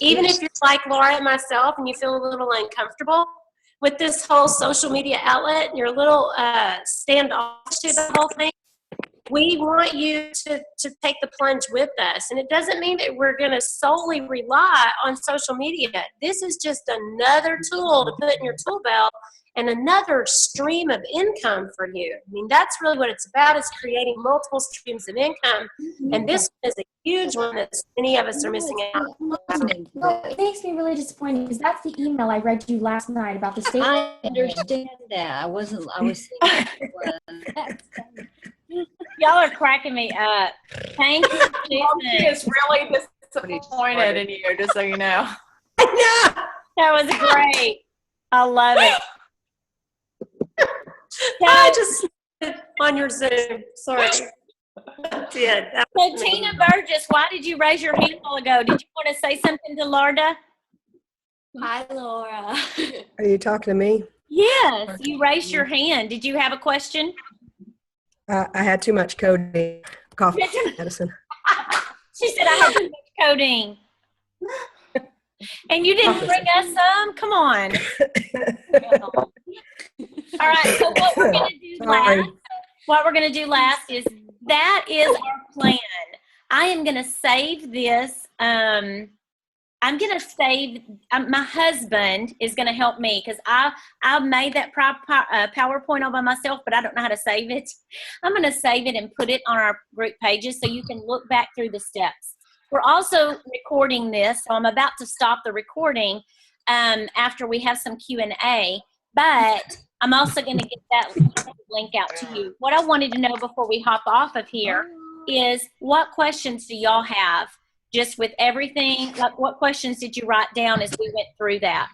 even if you're like Laura and myself and you feel a little uncomfortable with this whole social media outlet and you're a little standoffish to the whole thing, we want you to take the plunge with us. And it doesn't mean that we're going to solely rely on social media. This is just another tool to put in your tool belt and another stream of income for you. I mean, that's really what it's about, is creating multiple streams of income. And this is a huge one that many of us are missing out.
No, it makes me really disappointed because that's the email I read you last night about the state.
I understand that. I was thinking.
Y'all are cracking me up. Thank you,
She
Susan.
is really disappointed in you, just so you know.
I know.
That was great. I love it.
I just on your Zoom. Sorry. I did. That
So
was me.
Tina Burgess, why did you raise your hand a while ago? Did you want to say something to Larda?
Hi, Laura.
Are you talking to me?
Yes, you raised your hand. Did you have a question?
I had too much codeine, cough medicine.
She said I had too much codeine. And you didn't bring us some? Come on. All right, so what we're going to do last is that is our plan. I am going to save this. I'm going to save, my husband is going to help me because I made that PowerPoint all by myself, but I don't know how to save it. I'm going to save it and put it on our group pages so you can look back through the steps. We're also recording this, so I'm about to stop the recording after we have some Q&A, but I'm also going to get that link out to you. What I wanted to know before we hop off of here is, what questions do y'all have? Just with everything, like what questions did you write down as we went through that?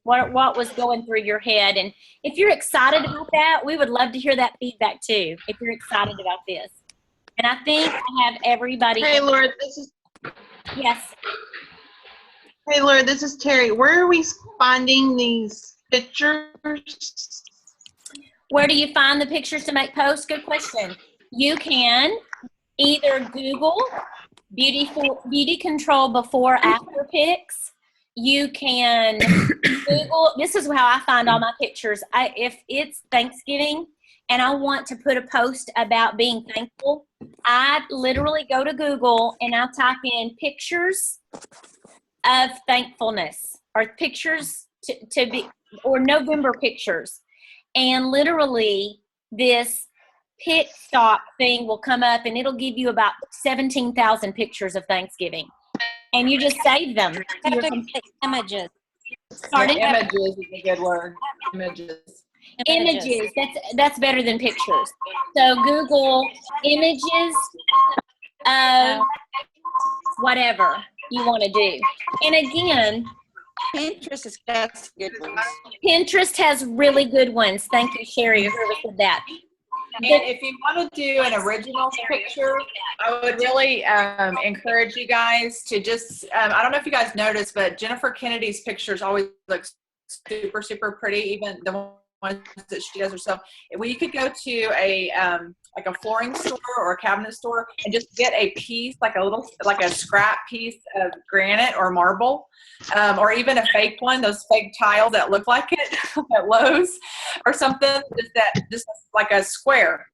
What was going through your head? And if you're excited about that, we would love to hear that feedback too, if you're excited about this. And I think I have everybody.
Hey, Laura, this is
Yes.
Hey, Laura, this is Terry. Where are we finding these pictures?
Where do you find the pictures to make posts? Good question. You can either Google beauty control before after pics. You can Google, this is how I find all my pictures. If it's Thanksgiving and I want to put a post about being thankful, I literally go to Google and I'll type in pictures of thankfulness, or pictures to be, or November pictures. And literally this pic stock thing will come up and it'll give you about 17,000 pictures of Thanksgiving. And you just save them. to
Have
your
to
com-
pick images.
Pardon?
Images is a good word. Images.
Images. That's better than pictures. So Google images of whatever you want to do. And again,
Pinterest has got some good ones.
Pinterest has really good ones. Thank you, Sherry, whoever said that.
And if you want to do an original picture, I would really encourage you guys to just, I don't know if you guys noticed, but Jennifer Kennedy's pictures always look super, super pretty, even the ones that she does herself. Well, you could go to a like a flooring store or a cabinet store and just get a piece, like a scrap piece of granite or marble, or even a fake one, those fake tiles that look like it at Lowe's or something, just like a square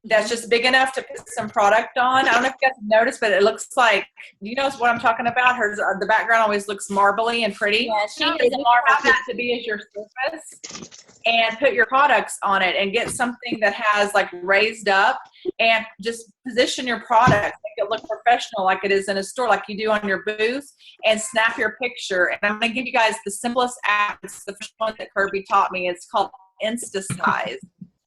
that's just big enough to put some product on. I don't know if you guys have noticed, but it looks like, you know what I'm talking about? The background always looks marbly and pretty.
Yeah, she
So
has a
you
marble
have that to be as your surface, and put your products on it, and get something that has like raised up, and just position your product, make it look professional like it is in a store, like you do on your booth, and snap your picture. And I'm going to give you guys the simplest app. It's the first one that Kirby taught me. It's called InstaSize.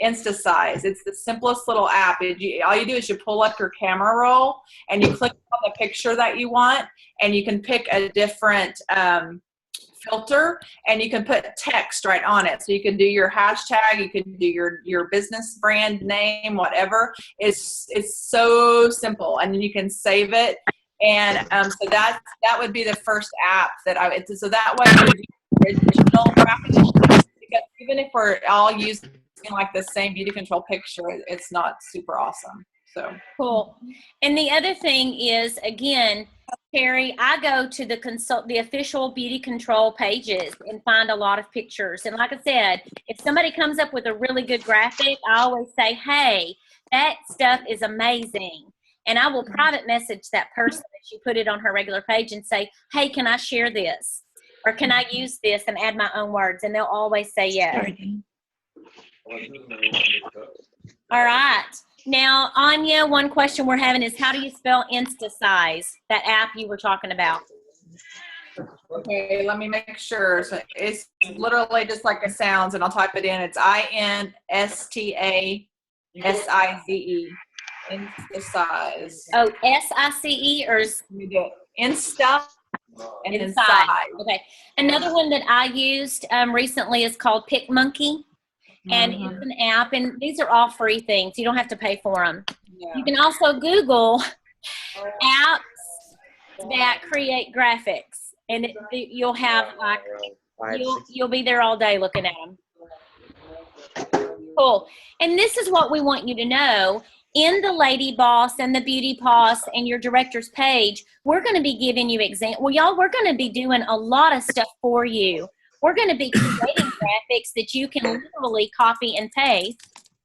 InstaSize. It's the simplest little app. All you do is you pull up your camera roll and you click on the picture that you want, and you can pick a different filter, and you can put text right on it. So you can do your hashtag, you can do your business brand name, whatever. It's so simple, and then you can save it. And so that would be the first app that so that way you do original graphics, because even if we're all using like the same beauty control picture, it's not super awesome. So
Cool. And the other thing is, again, Terry, I go to the official beauty control pages and find a lot of pictures. And like I said, if somebody comes up with a really good graphic, I always say, hey, that stuff is amazing. And I will private message that person that she put it on her regular page and say, hey, can I share this? Or can I use this and add my own words? And they'll always say yes. All right. Now, Anya, one question we're having is, how do you spell InstaSize, that app you were talking about?
okay, let me make sure. So it's literally just like it sounds, and I'll type it in. It's INSTASIZE. InstaSize.
Oh, S-I-C-E or
You do it. Insta and then
Inside.
size.
Okay. Another one that I used recently is called PicMonkey. And it's an app, and these are all free things. You don't have to pay for them.
Yeah.
You can also Google apps that create graphics, and you'll have like you'll be there all day looking at them. Cool. And this is what we want you to know. In the Lady Boss and the Beauty Boss and your director's page, we're going to be giving you examples. Well, y'all, we're going to be doing a lot of stuff for you. We're going to be creating graphics that you can literally copy and paste,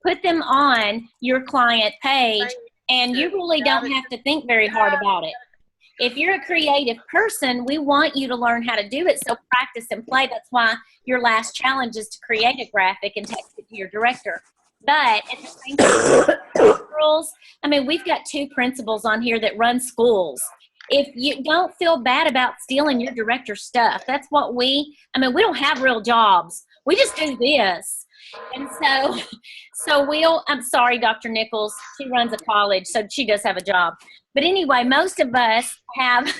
put them on your client page, and you really don't have to think very hard about it. If you're a creative person, we want you to learn how to do it, so practice and play. That's why your last challenge is to create a graphic and text it to your director. But at the same time, girls, I mean, we've got 2 principals on here that run schools. If you don't feel bad about stealing your director's stuff, that's what we don't have real jobs. We just do this. And so I'm sorry, Dr. Nichols, she runs a college, so she does have a job. But anyway, most of us have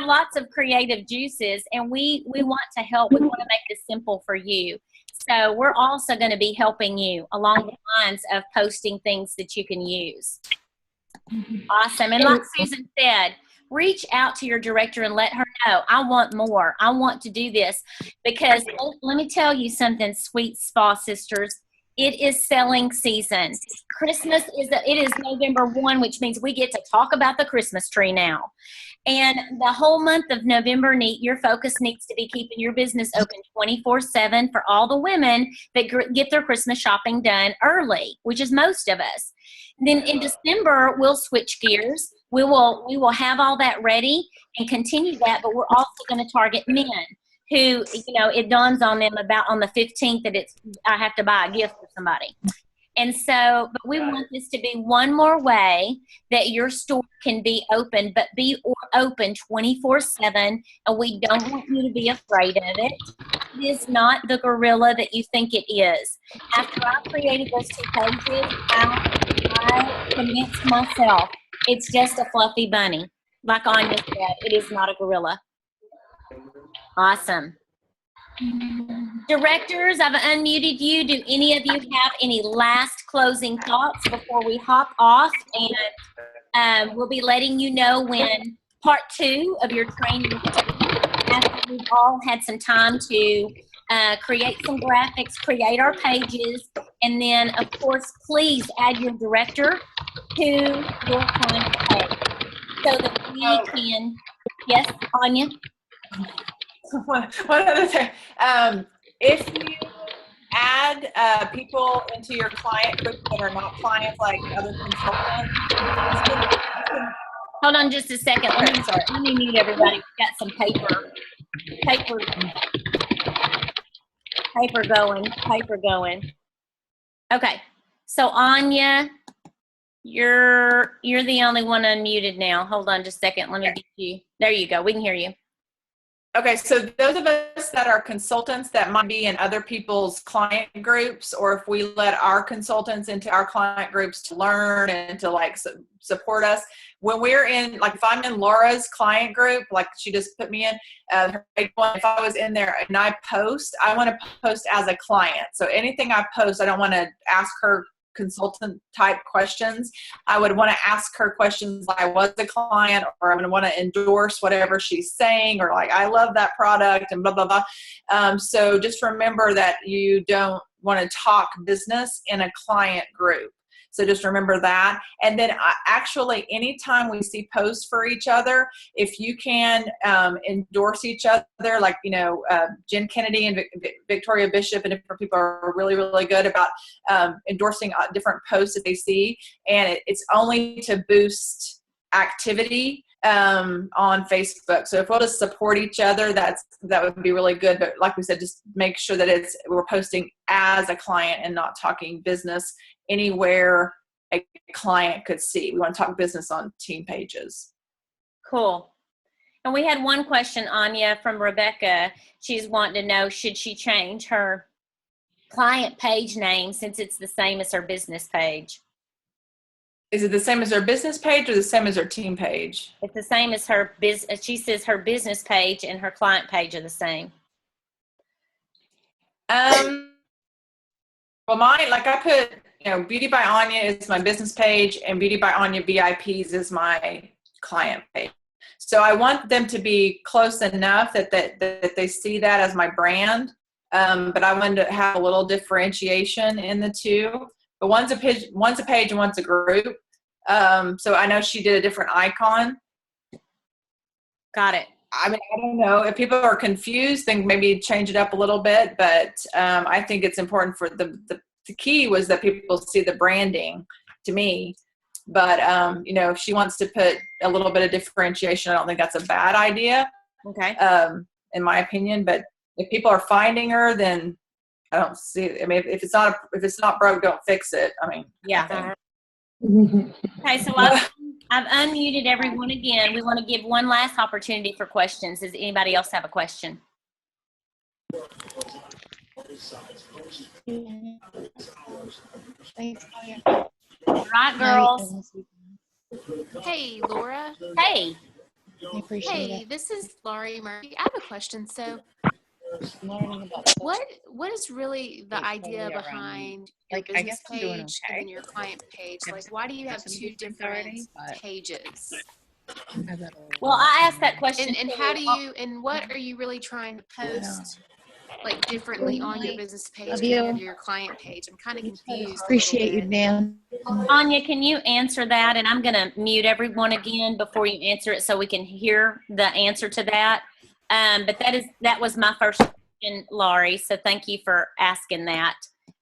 lots of creative juices, and we want to help. We want to make this simple for you. So we're also going to be helping you along the lines of posting things that you can use. Awesome. And like Susan said, reach out to your director and let her know, I want more. I want to do this. Because let me tell you something, sweet spa sisters. It is selling season. Christmas it is November 1, which means we get to talk about the Christmas tree now. And the whole month of November, your focus needs to be keeping your business open 24/7 for all the women that get their Christmas shopping done early, which is most of us. Then in December, we'll switch gears. We will have all that ready and continue that, but we're also going to target men who, it dawns on them about on the 15th that I have to buy a gift for somebody. And so, but we want this to be one more way that your store can be open, but be open 24/7, and we don't want you to be afraid of it. It is not the gorilla that you think it is. After I created those 2 pages, I convinced myself it's just a fluffy bunny. Like Anya said, it is not a gorilla. Awesome. Directors, I've unmuted you. Do any of you have any last closing thoughts before we hop off, and we'll be letting you know when part 2 of your training is after we've all had some time to create some graphics, create our pages, and then, of course, please add your director to your client page so that we can, yes, Anya?
One other thing. If you add people into your client group that are not clients, like other consultants,
Hold on just a second. Let me mute everybody. We've got some paper going. Okay. So Anya, you're the only one unmuted now. Hold on just a second. Let me get you. There you go. We can hear you.
Okay, so those of us that are consultants that might be in other people's client groups, or if we let our consultants into our client groups to learn and to like support us, when we're in, like if I'm in Laura's client group, like she just put me in, if I was in there and I post, I want to post as a client. So anything I post, I don't want to ask her consultant type questions. I would want to ask her questions like I was a client, or I'm going to want to endorse whatever she's saying, or like I love that product and blah blah blah. So just remember that you don't want to talk business in a client group. So just remember that. And then actually anytime we see posts for each other, if you can endorse each other, like, you know, Jen Kennedy and Victoria Bishop and different people are really, really good about endorsing different posts that they see. And it's only to boost activity on Facebook. So if we'll just support each other, that would be really good. But like we said, just make sure that we're posting as a client and not talking business anywhere a client could see. We want to talk business on team pages.
Cool. And we had one question, Anya, from Rebecca. She's wanting to know, should she change her client page name since it's the same as her business page?
Is it the same as her business page or the same as her team page?
It's the same as her business. She says her business page and her client page are the same.
Well, mine, like I put, you know, Beauty by Anya is my business page and Beauty by Anya VIPs is my client page. So I want them to be close enough that they see that as my brand. But I wanted to have a little differentiation in the two. But one's a page and one's a group. So I know she did a different icon.
Got it.
I mean, I don't know. If people are confused, then maybe change it up a little bit. But I think it's important for the key was that people see the branding to me. But, you know, if she wants to put a little bit of differentiation, I don't think that's a bad idea.
Okay.
In my opinion. But if people are finding her, then I don't see. I mean, if it's not broke, don't fix it. I mean,
yeah. Okay, so I've unmuted everyone again. We want to give one last opportunity for questions. Does anybody else have a question? Right, girls.
Hey, Laura.
Hey.
Hey, this is Laurie Murphy. I have a question. So, what is really the idea behind your business page and then your client page? Like, why do you have two different pages?
Well, I asked that question.
And how do you, and what are you really trying to post like differently on your business page compared to your client page? I'm kind of confused.
Appreciate you, Dan.
Anya, can you answer that? And I'm going to mute everyone again before you answer it so we can hear the answer to that. But that was my first question, Laurie. So thank you for asking that.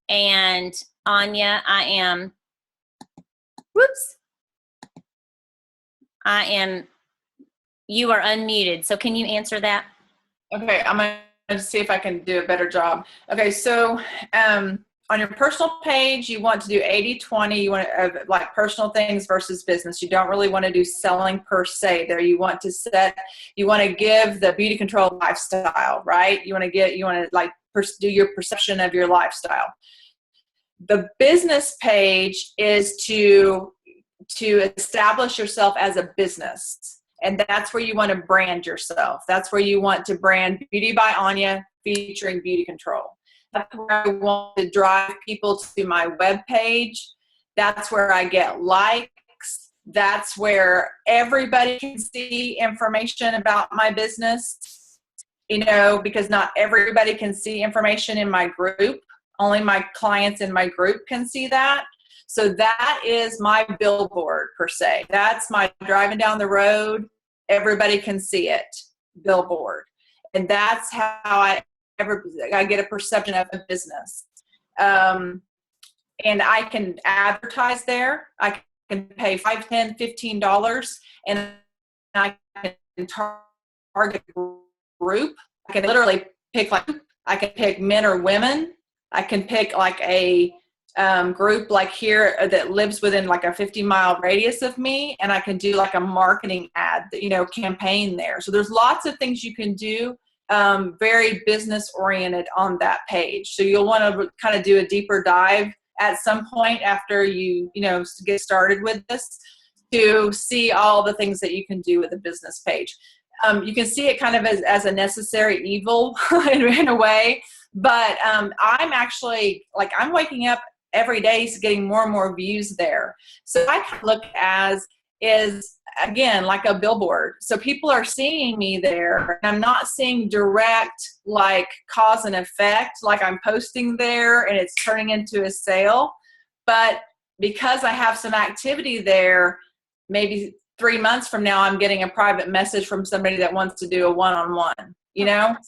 And Anya, you are unmuted. So can you answer that?
Okay, I'm going to see if I can do a better job. Okay, so on your personal page, you want to do 80-20. You want to like personal things versus business. You don't really want to do selling per se there. You want to give the beauty control lifestyle, right? You want to like do your perception of your lifestyle. The business page is to establish yourself as a business. And that's where you want to brand yourself. That's where you want to brand Beauty by Anya featuring beauty control. That's where I want to drive people to my webpage. That's where I get likes. That's where everybody can see information about my business, because not everybody can see information in my group. Only my clients in my group can see that. So that is my billboard per se. That's my driving down the road, everybody can see it billboard. And that's how I get a perception of a business. And I can advertise there. I can pay $5, $10, $15, and I can target a group. I can literally pick I can pick men or women. I can pick like a group like here that lives within like a 50-mile radius of me, and I can do like a marketing ad, campaign there. So there's lots of things you can do, very business oriented on that page. So you'll want to kind of do a deeper dive at some point after you get started with this to see all the things that you can do with a business page. You can see it kind of as a necessary evil in a way, but I'm actually I'm waking up every day getting more and more views there. So I kind of look as is again like a billboard. So people are seeing me there, and I'm not seeing direct cause and effect, like I'm posting there and it's turning into a sale. But because I have some activity there, maybe 3 months from now I'm getting a private message from somebody that wants to do a one-on-one.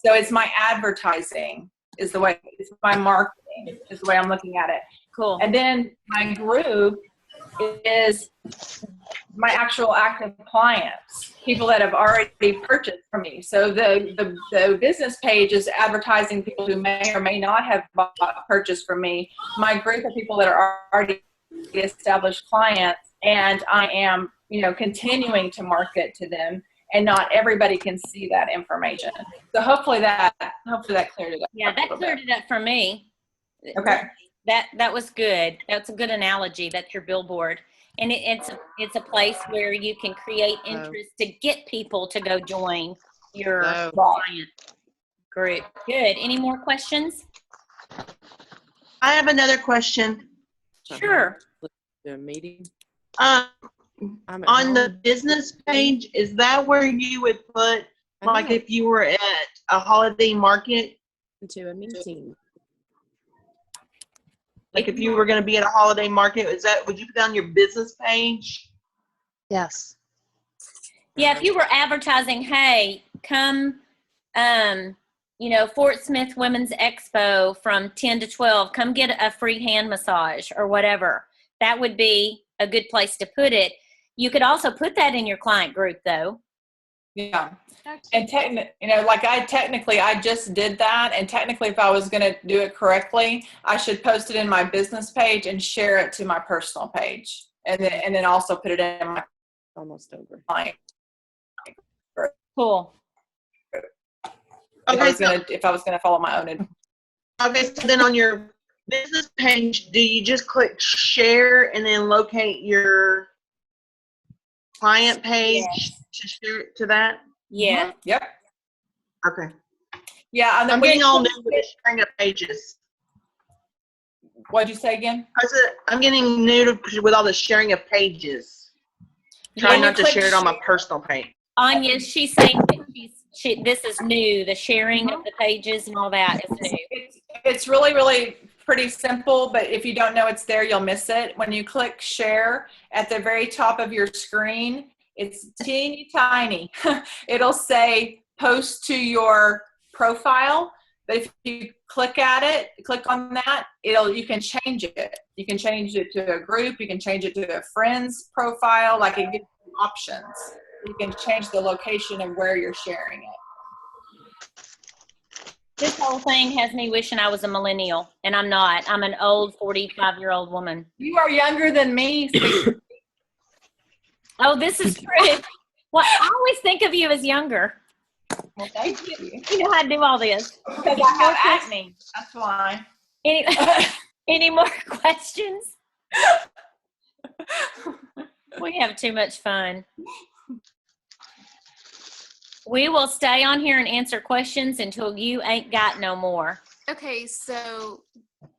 So it's my advertising is the way, it's my marketing is the way I'm looking at it.
Cool.
And then my group is my actual active clients, people that have already purchased from me. So the business page is advertising people who may or may not have purchased from me. My group of people that are already established clients, and I am, continuing to market to them, and not everybody can see that information. So hopefully that cleared it up.
Yeah, that cleared it up for me.
Okay.
That was good. That's a good analogy. That's your billboard. And it's a place where you can create interest to get people to go join your client group. Good. Any more questions?
I have another question.
Sure.
The meeting.
On the business page, is that where you would put, if you were at a holiday market?
To a meeting.
If you were going to be at a holiday market, would you put that on your business page?
Yes.
Yeah, if you were advertising, hey, come, Fort Smith Women's Expo from 10 to 12, come get a free hand massage or whatever. That would be a good place to put it. You could also put that in your client group, though.
Yeah. And I just did that. And technically, if I was going to do it correctly, I should post it in my business page and share it to my personal page. And then also put it in my
almost over
client.
Cool.
Okay,
if I was going to follow my own.
Okay, so then on your business page, do you just click share and then locate your client page to share it to that?
Yeah.
Yep.
Okay.
Yeah. And then
I'm getting all new with the sharing of pages.
What'd you say again?
I said I'm getting new with all the sharing of pages. Trying not to share it on my personal page.
Anya, she's saying that this is new. The sharing of the pages and all that is new.
It's really, really pretty simple, but if you don't know it's there, you'll miss it. When you click share at the very top of your screen, it's teeny tiny. It'll say post to your profile, but if you click on that, you can change it. You can change it to a group. You can change it to a friend's profile. It gives you options. You can change the location of where you're sharing it.
This whole thing has me wishing I was a millennial, and I'm not. I'm an old 45-year-old woman.
You are younger than me.
Oh, this is true. Well, I always think of you as younger.
Well, thank you.
You know how to do all this.
Because I have acne. That's why.
Any more questions? We have too much fun. We will stay on here and answer questions until you ain't got no more.
Okay, so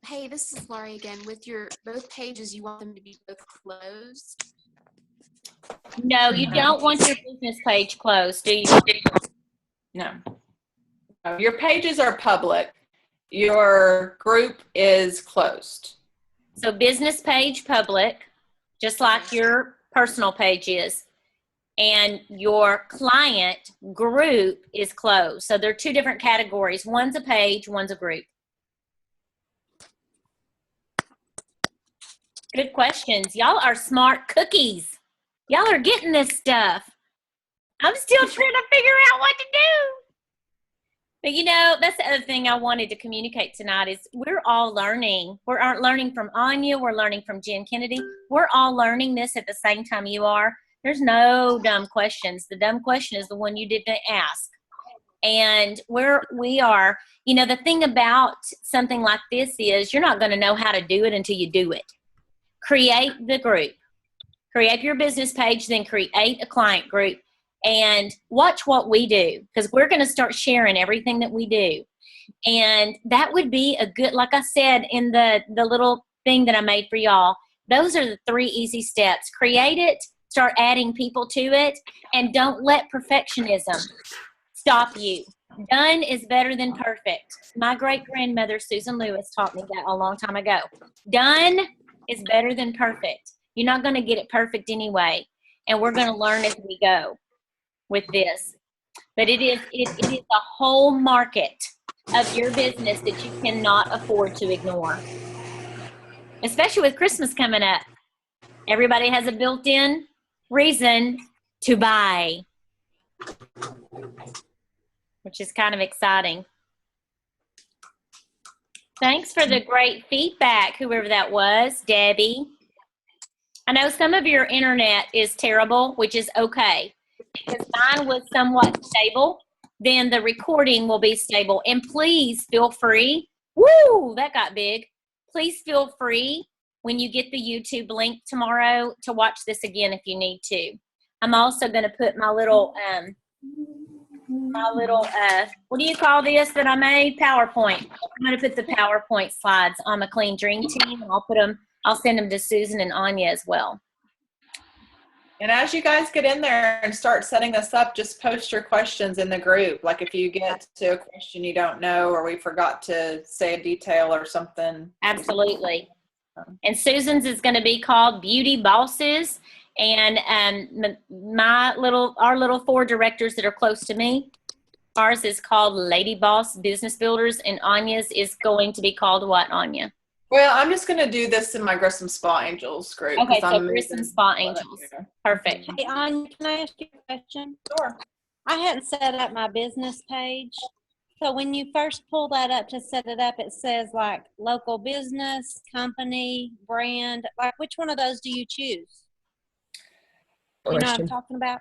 hey, this is Laurie again. With your both pages, you want them to be both closed.
No, you don't want your business page closed, do you?
No. Your pages are public. Your group is closed.
So business page public, just like your personal page is. And your client group is closed. So they're two different categories. One's a page, one's a group. Good questions. Y'all are smart cookies. Y'all are getting this stuff. I'm still trying to figure out what to do. But you know, that's the other thing I wanted to communicate tonight is we're all learning. We aren't learning from Anya. We're learning from Jen Kennedy. We're all learning this at the same time you are. There's no dumb questions. The dumb question is the one you didn't ask. And we are, you know, the thing about something like this is you're not going to know how to do it until you do it. Create the group. Create your business page, then create a client group. And watch what we do, because we're going to start sharing everything that we do. And that would be a good, like I said in the little thing that I made for y'all, those are the 3 easy steps. Create it, start adding people to it, and don't let perfectionism stop you. Done is better than perfect. My great-grandmother, Susan Lewis, taught me that a long time ago. Done is better than perfect. You're not going to get it perfect anyway, and we're going to learn as we go with this. But it is a whole market of your business that you cannot afford to ignore, especially with Christmas coming up. Everybody has a built-in reason to buy, which is kind of exciting. Thanks for the great feedback, whoever that was, Debbie. I know some of your internet is terrible, which is okay. Because mine was somewhat stable, then the recording will be stable. And please feel free. Woo, that got big. Please feel free when you get the YouTube link tomorrow to watch this again if you need to. I'm also going to put my little, what do you call this that I made? PowerPoint. I'm going to put the PowerPoint slides on my Clean Dream Team. And I'll send them to Susan and Anya as well.
And as you guys get in there and start setting this up, just post your questions in the group. Like if you get to a question you don't know, or we forgot to say a detail or something.
Absolutely. And Susan's is going to be called Beauty Bosses. And our little 4 directors that are close to me, ours is called Lady Boss Business Builders, and Anya's is going to be called what, Anya?
Well, I'm just going to do this in my Grissom Spa Angels group.
Okay, so Grissom Spa Angels. Perfect.
Hey, Anya, can I ask you a question?
Sure.
I hadn't set up my business page. So when you first pull that up to set it up, it says like local business, company, brand. Like which one of those do you choose? You know what I'm talking about?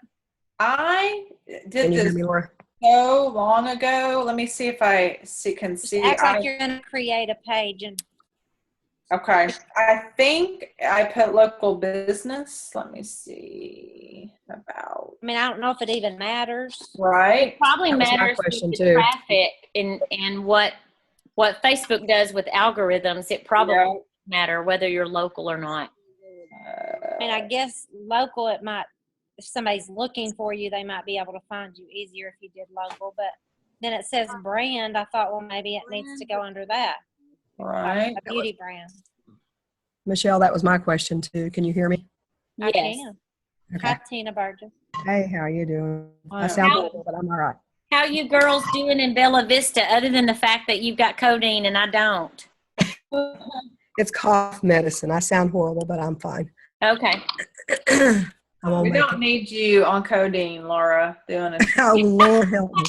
I did
Can you hear
this
me, Laura?
so long ago. Let me see if I can see.
Act like you're going to create a page and.
Okay, I think I put local business. Let me see about.
I mean, I don't know if it even matters.
Right.
It probably
That was my
matters with
question,
the
too.
traffic and what Facebook does with algorithms. It probably doesn't matter whether you're local or not.
I mean, I guess local, it might, if somebody's looking for you, they might be able to find you easier if you did local. But then it says brand. I thought, well, maybe it needs to go under that.
Right.
A beauty brand.
Michelle, that was my question too. Can you hear me?
I
Yes.
can.
Okay.
Hi, Tina Burgess.
Hey, how are you doing? I
Wow.
sound horrible, but I'm all right.
How you girls doing in Bella Vista, other than the fact that you've got codeine and I don't?
It's cough medicine. I sound horrible, but I'm fine.
Okay.
I'm on
We
my
don't need you on codeine, Laura, doing it.
Oh, Lord help me.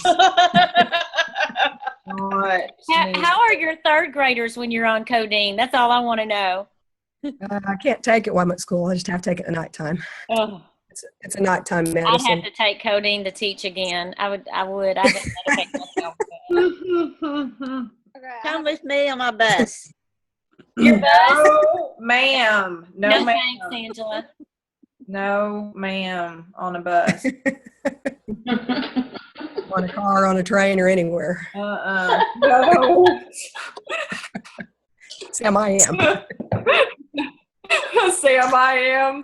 How are your 3rd graders when you're on codeine? That's all I want to know.
I can't take it while I'm at school. I just have to take it at nighttime.
Oh,
It's a nighttime
I'd
medicine.
have to take codeine to teach again. I would. I wouldn't medicate myself.
Come with me on my bus.
Your bus?
No, ma'am. No,
No,
ma'am.
thanks, Angela.
No, ma'am. On a bus.
On a car, on a train, or anywhere.
No.
Sam, I am.
Sam, I am.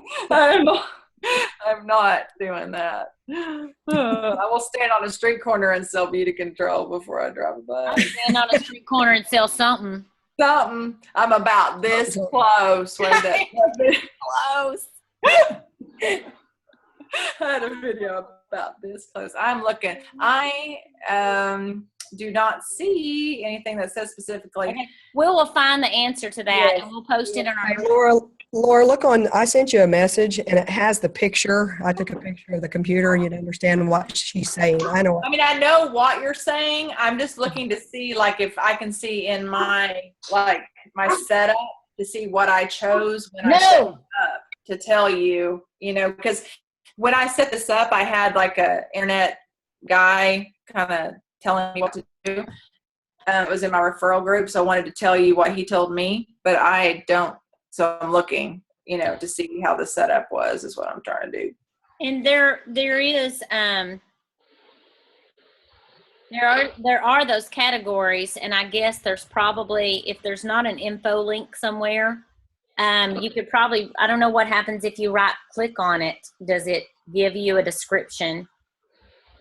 I'm not doing that. I will stand on a street corner and sell beauty control before I drive a
I'll
bus.
stand on a street corner and sell something.
Something. I'm about this close. When that
Close.
I had a video about this close. I'm looking. I do not see anything that says specifically.
Okay. We'll find the answer to that
Yes.
and we'll post it on our.
Hey, Laura, look on, I sent you a message and it has the picture. I took a picture of the computer. You'd understand what she's saying. I know.
I mean, I know what you're saying. I'm just looking to see, like, if I can see in my, like, my setup to see what I chose when I set it up to tell you, you know, because when I set this up, I had like a internet guy kind of telling me what to do. It was in my referral group, so I wanted to tell you what he told me, but I don't. So I'm looking, you know, to see how the setup was is what I'm trying to do.
And there is there are those categories, and I guess there's probably, if there's not an info link somewhere, you could probably, I don't know what happens if you right click on it. Does it give you a description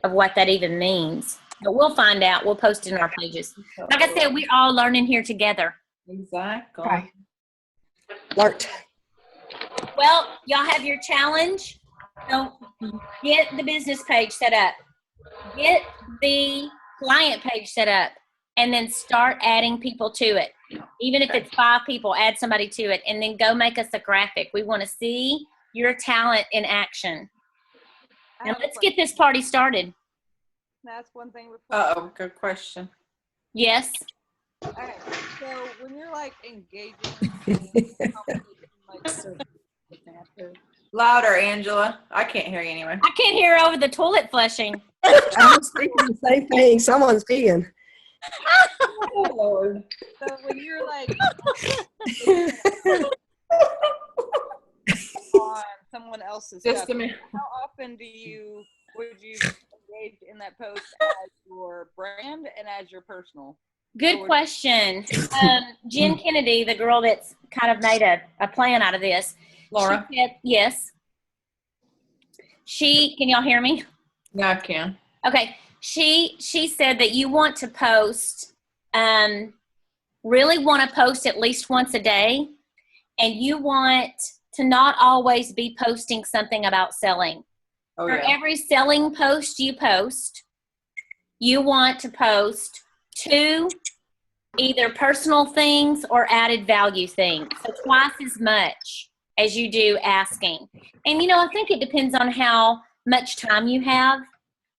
of what that even means? But we'll find out. We'll post it in our pages. Like I said, we're all learning here together.
Exactly.
Okay. Alert.
Well, y'all have your challenge. So get the business page set up. Get the client page set up. And then start adding people to it. Even if it's 5 people, add somebody to it. And then go make us a graphic. We want to see your talent in action. And let's get this party started.
That's one thing.
Uh-oh, good question.
Yes.
Okay, so when you're like engaging,
Louder, Angela. I can't hear you anyway.
I can't hear over the toilet flushing.
I was thinking the same thing. Someone's peeing.
Oh, Lord.
so when you're like on someone else's
Just
stuff,
a minute.
how often would you engage in that post as your brand and as your personal?
Good question. Jen Kennedy, the girl that's kind of made a plan out of this.
Laura?
She said, yes. Can y'all hear me?
Yeah, I can.
Okay. She said that you want to post, really want to post at least once a day, and you want to not always be posting something about selling.
Oh,
For
yeah.
every selling post you post, you want to post 2 either personal things or added value things. So twice as much as you do asking. And, you know, I think it depends on how much time you have.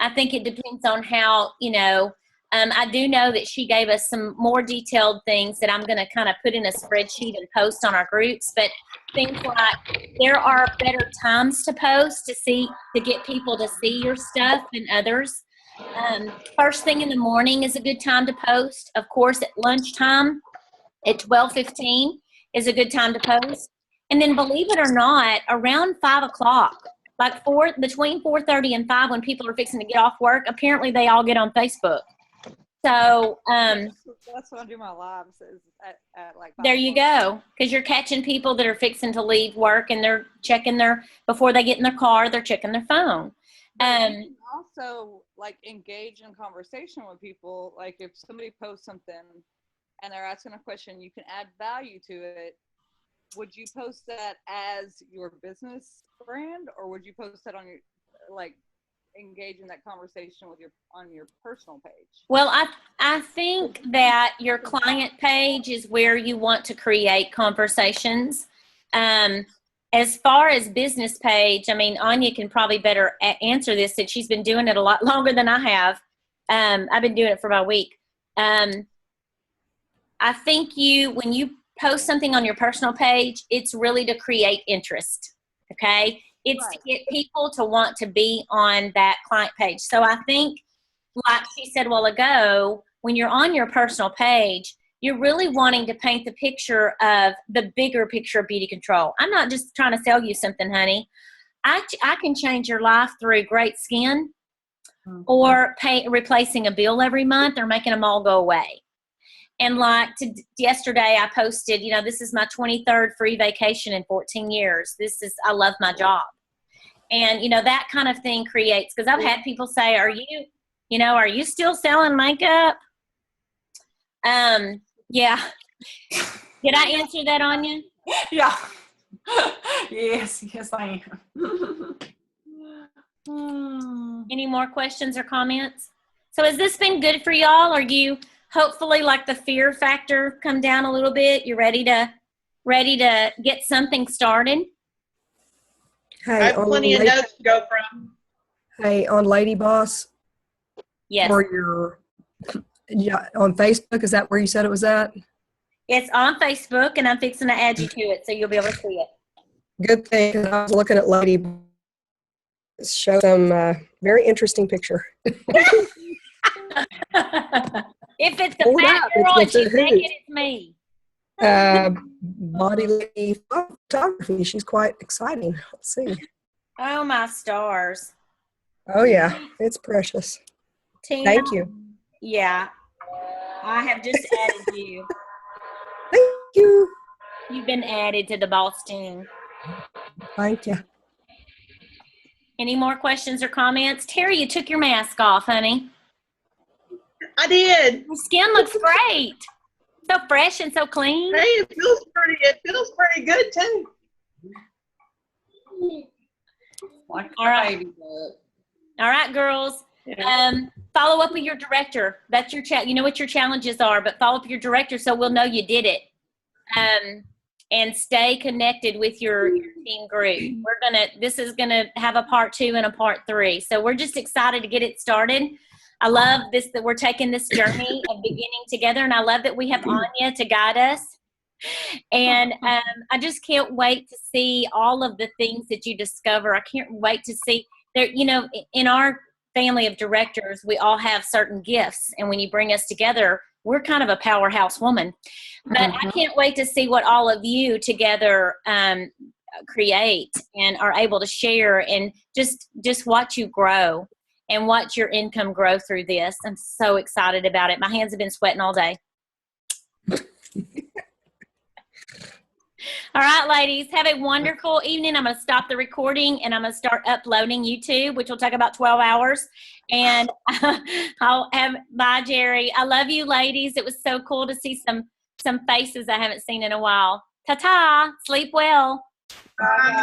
I think it depends on how, you know, I do know that she gave us some more detailed things that I'm going to kind of put in a spreadsheet and post on our groups. But things like there are better times to post to get people to see your stuff than others. First thing in the morning is a good time to post. Of course, at lunchtime at 12:15 is a good time to post. And then believe it or not, around 5 o'clock, like between 4:30 and 5 when people are fixing to get off work, apparently they all get on Facebook. So
that's when I do my lives is at like 5
there you go, because you're catching people that are fixing to leave work and they're checking before they get in their car, they're checking their phone.
You can also like engage in conversation with people. Like if somebody posts something and they're asking a question, you can add value to it. Would you post that as your business brand, or would you post that on your, like, engage in that conversation on your personal page?
Well, I think that your client page is where you want to create conversations. As far as business page, I mean, Anya can probably better answer this, that she's been doing it a lot longer than I have. I've been doing it for about a week. I think when you post something on your personal page, it's really to create interest, okay? It's to get people to want to be on that client page. So I think, like she said a while ago, when you're on your personal page, you're really wanting to paint the picture of the bigger picture of beauty control. I'm not just trying to sell you something, honey. I can change your life through great skin, or replacing a bill every month or making them all go away. And like yesterday I posted, you know, this is my 23rd free vacation in 14 years. I love my job. And, you know, that kind of thing creates, because I've had people say, are you still selling makeup? Yeah. Did I answer that, Anya?
Yeah. Yes, I am.
Any more questions or comments? So has this been good for y'all? Are you hopefully, like, the fear factor come down a little bit? You're ready to get something started?
I
Hey,
have plenty of notes to go from.
Hey, on Lady Boss,
Yes.
or your, yeah, on Facebook, is that where you said it was at?
It's on Facebook, and I'm fixing to add you to it, so you'll be able to see it.
Good thing, 'cause I was looking at Lady Boss. Show some very interesting picture.
If it's a
Hold
fat
up,
girl and
it's a
she's naked,
hoot.
it's me.
Body Lady photography. She's quite exciting. Let's see.
Oh, my stars.
Oh yeah, it's precious.
Tina,
Thank you.
yeah, I have just added you.
Thank you.
You've been added to the boss team.
Thank you.
Any more questions or comments? Terry, you took your mask off, honey.
I did.
Your skin looks great. So fresh and so clean.
Hey, it feels pretty good too.
Like
All right.
baby book.
All right, girls. Follow up with your director. That's your chat. You know what your challenges are, but follow up with your director so we'll know you did it. And stay connected with your team group. This is gonna have a part 2 and a part 3. So we're just excited to get it started. I love this, that we're taking this journey of beginning together, and I love that we have Anya to guide us. And I just can't wait to see all of the things that you discover. I can't wait to see there. You know, in our family of directors, we all have certain gifts, and when you bring us together, we're kind of a powerhouse woman. But I can't wait to see what all of you together create and are able to share, and just watch you grow and watch your income grow through this. I'm so excited about it. My hands have been sweating all day. All right, ladies, have a wonderful evening. I'm going to stop the recording and I'm going to start uploading YouTube, which will take about 12 hours. And bye, Jerry. I love you, ladies. It was so cool to see some faces I haven't seen in a while. Ta-ta. Sleep well.
Bye.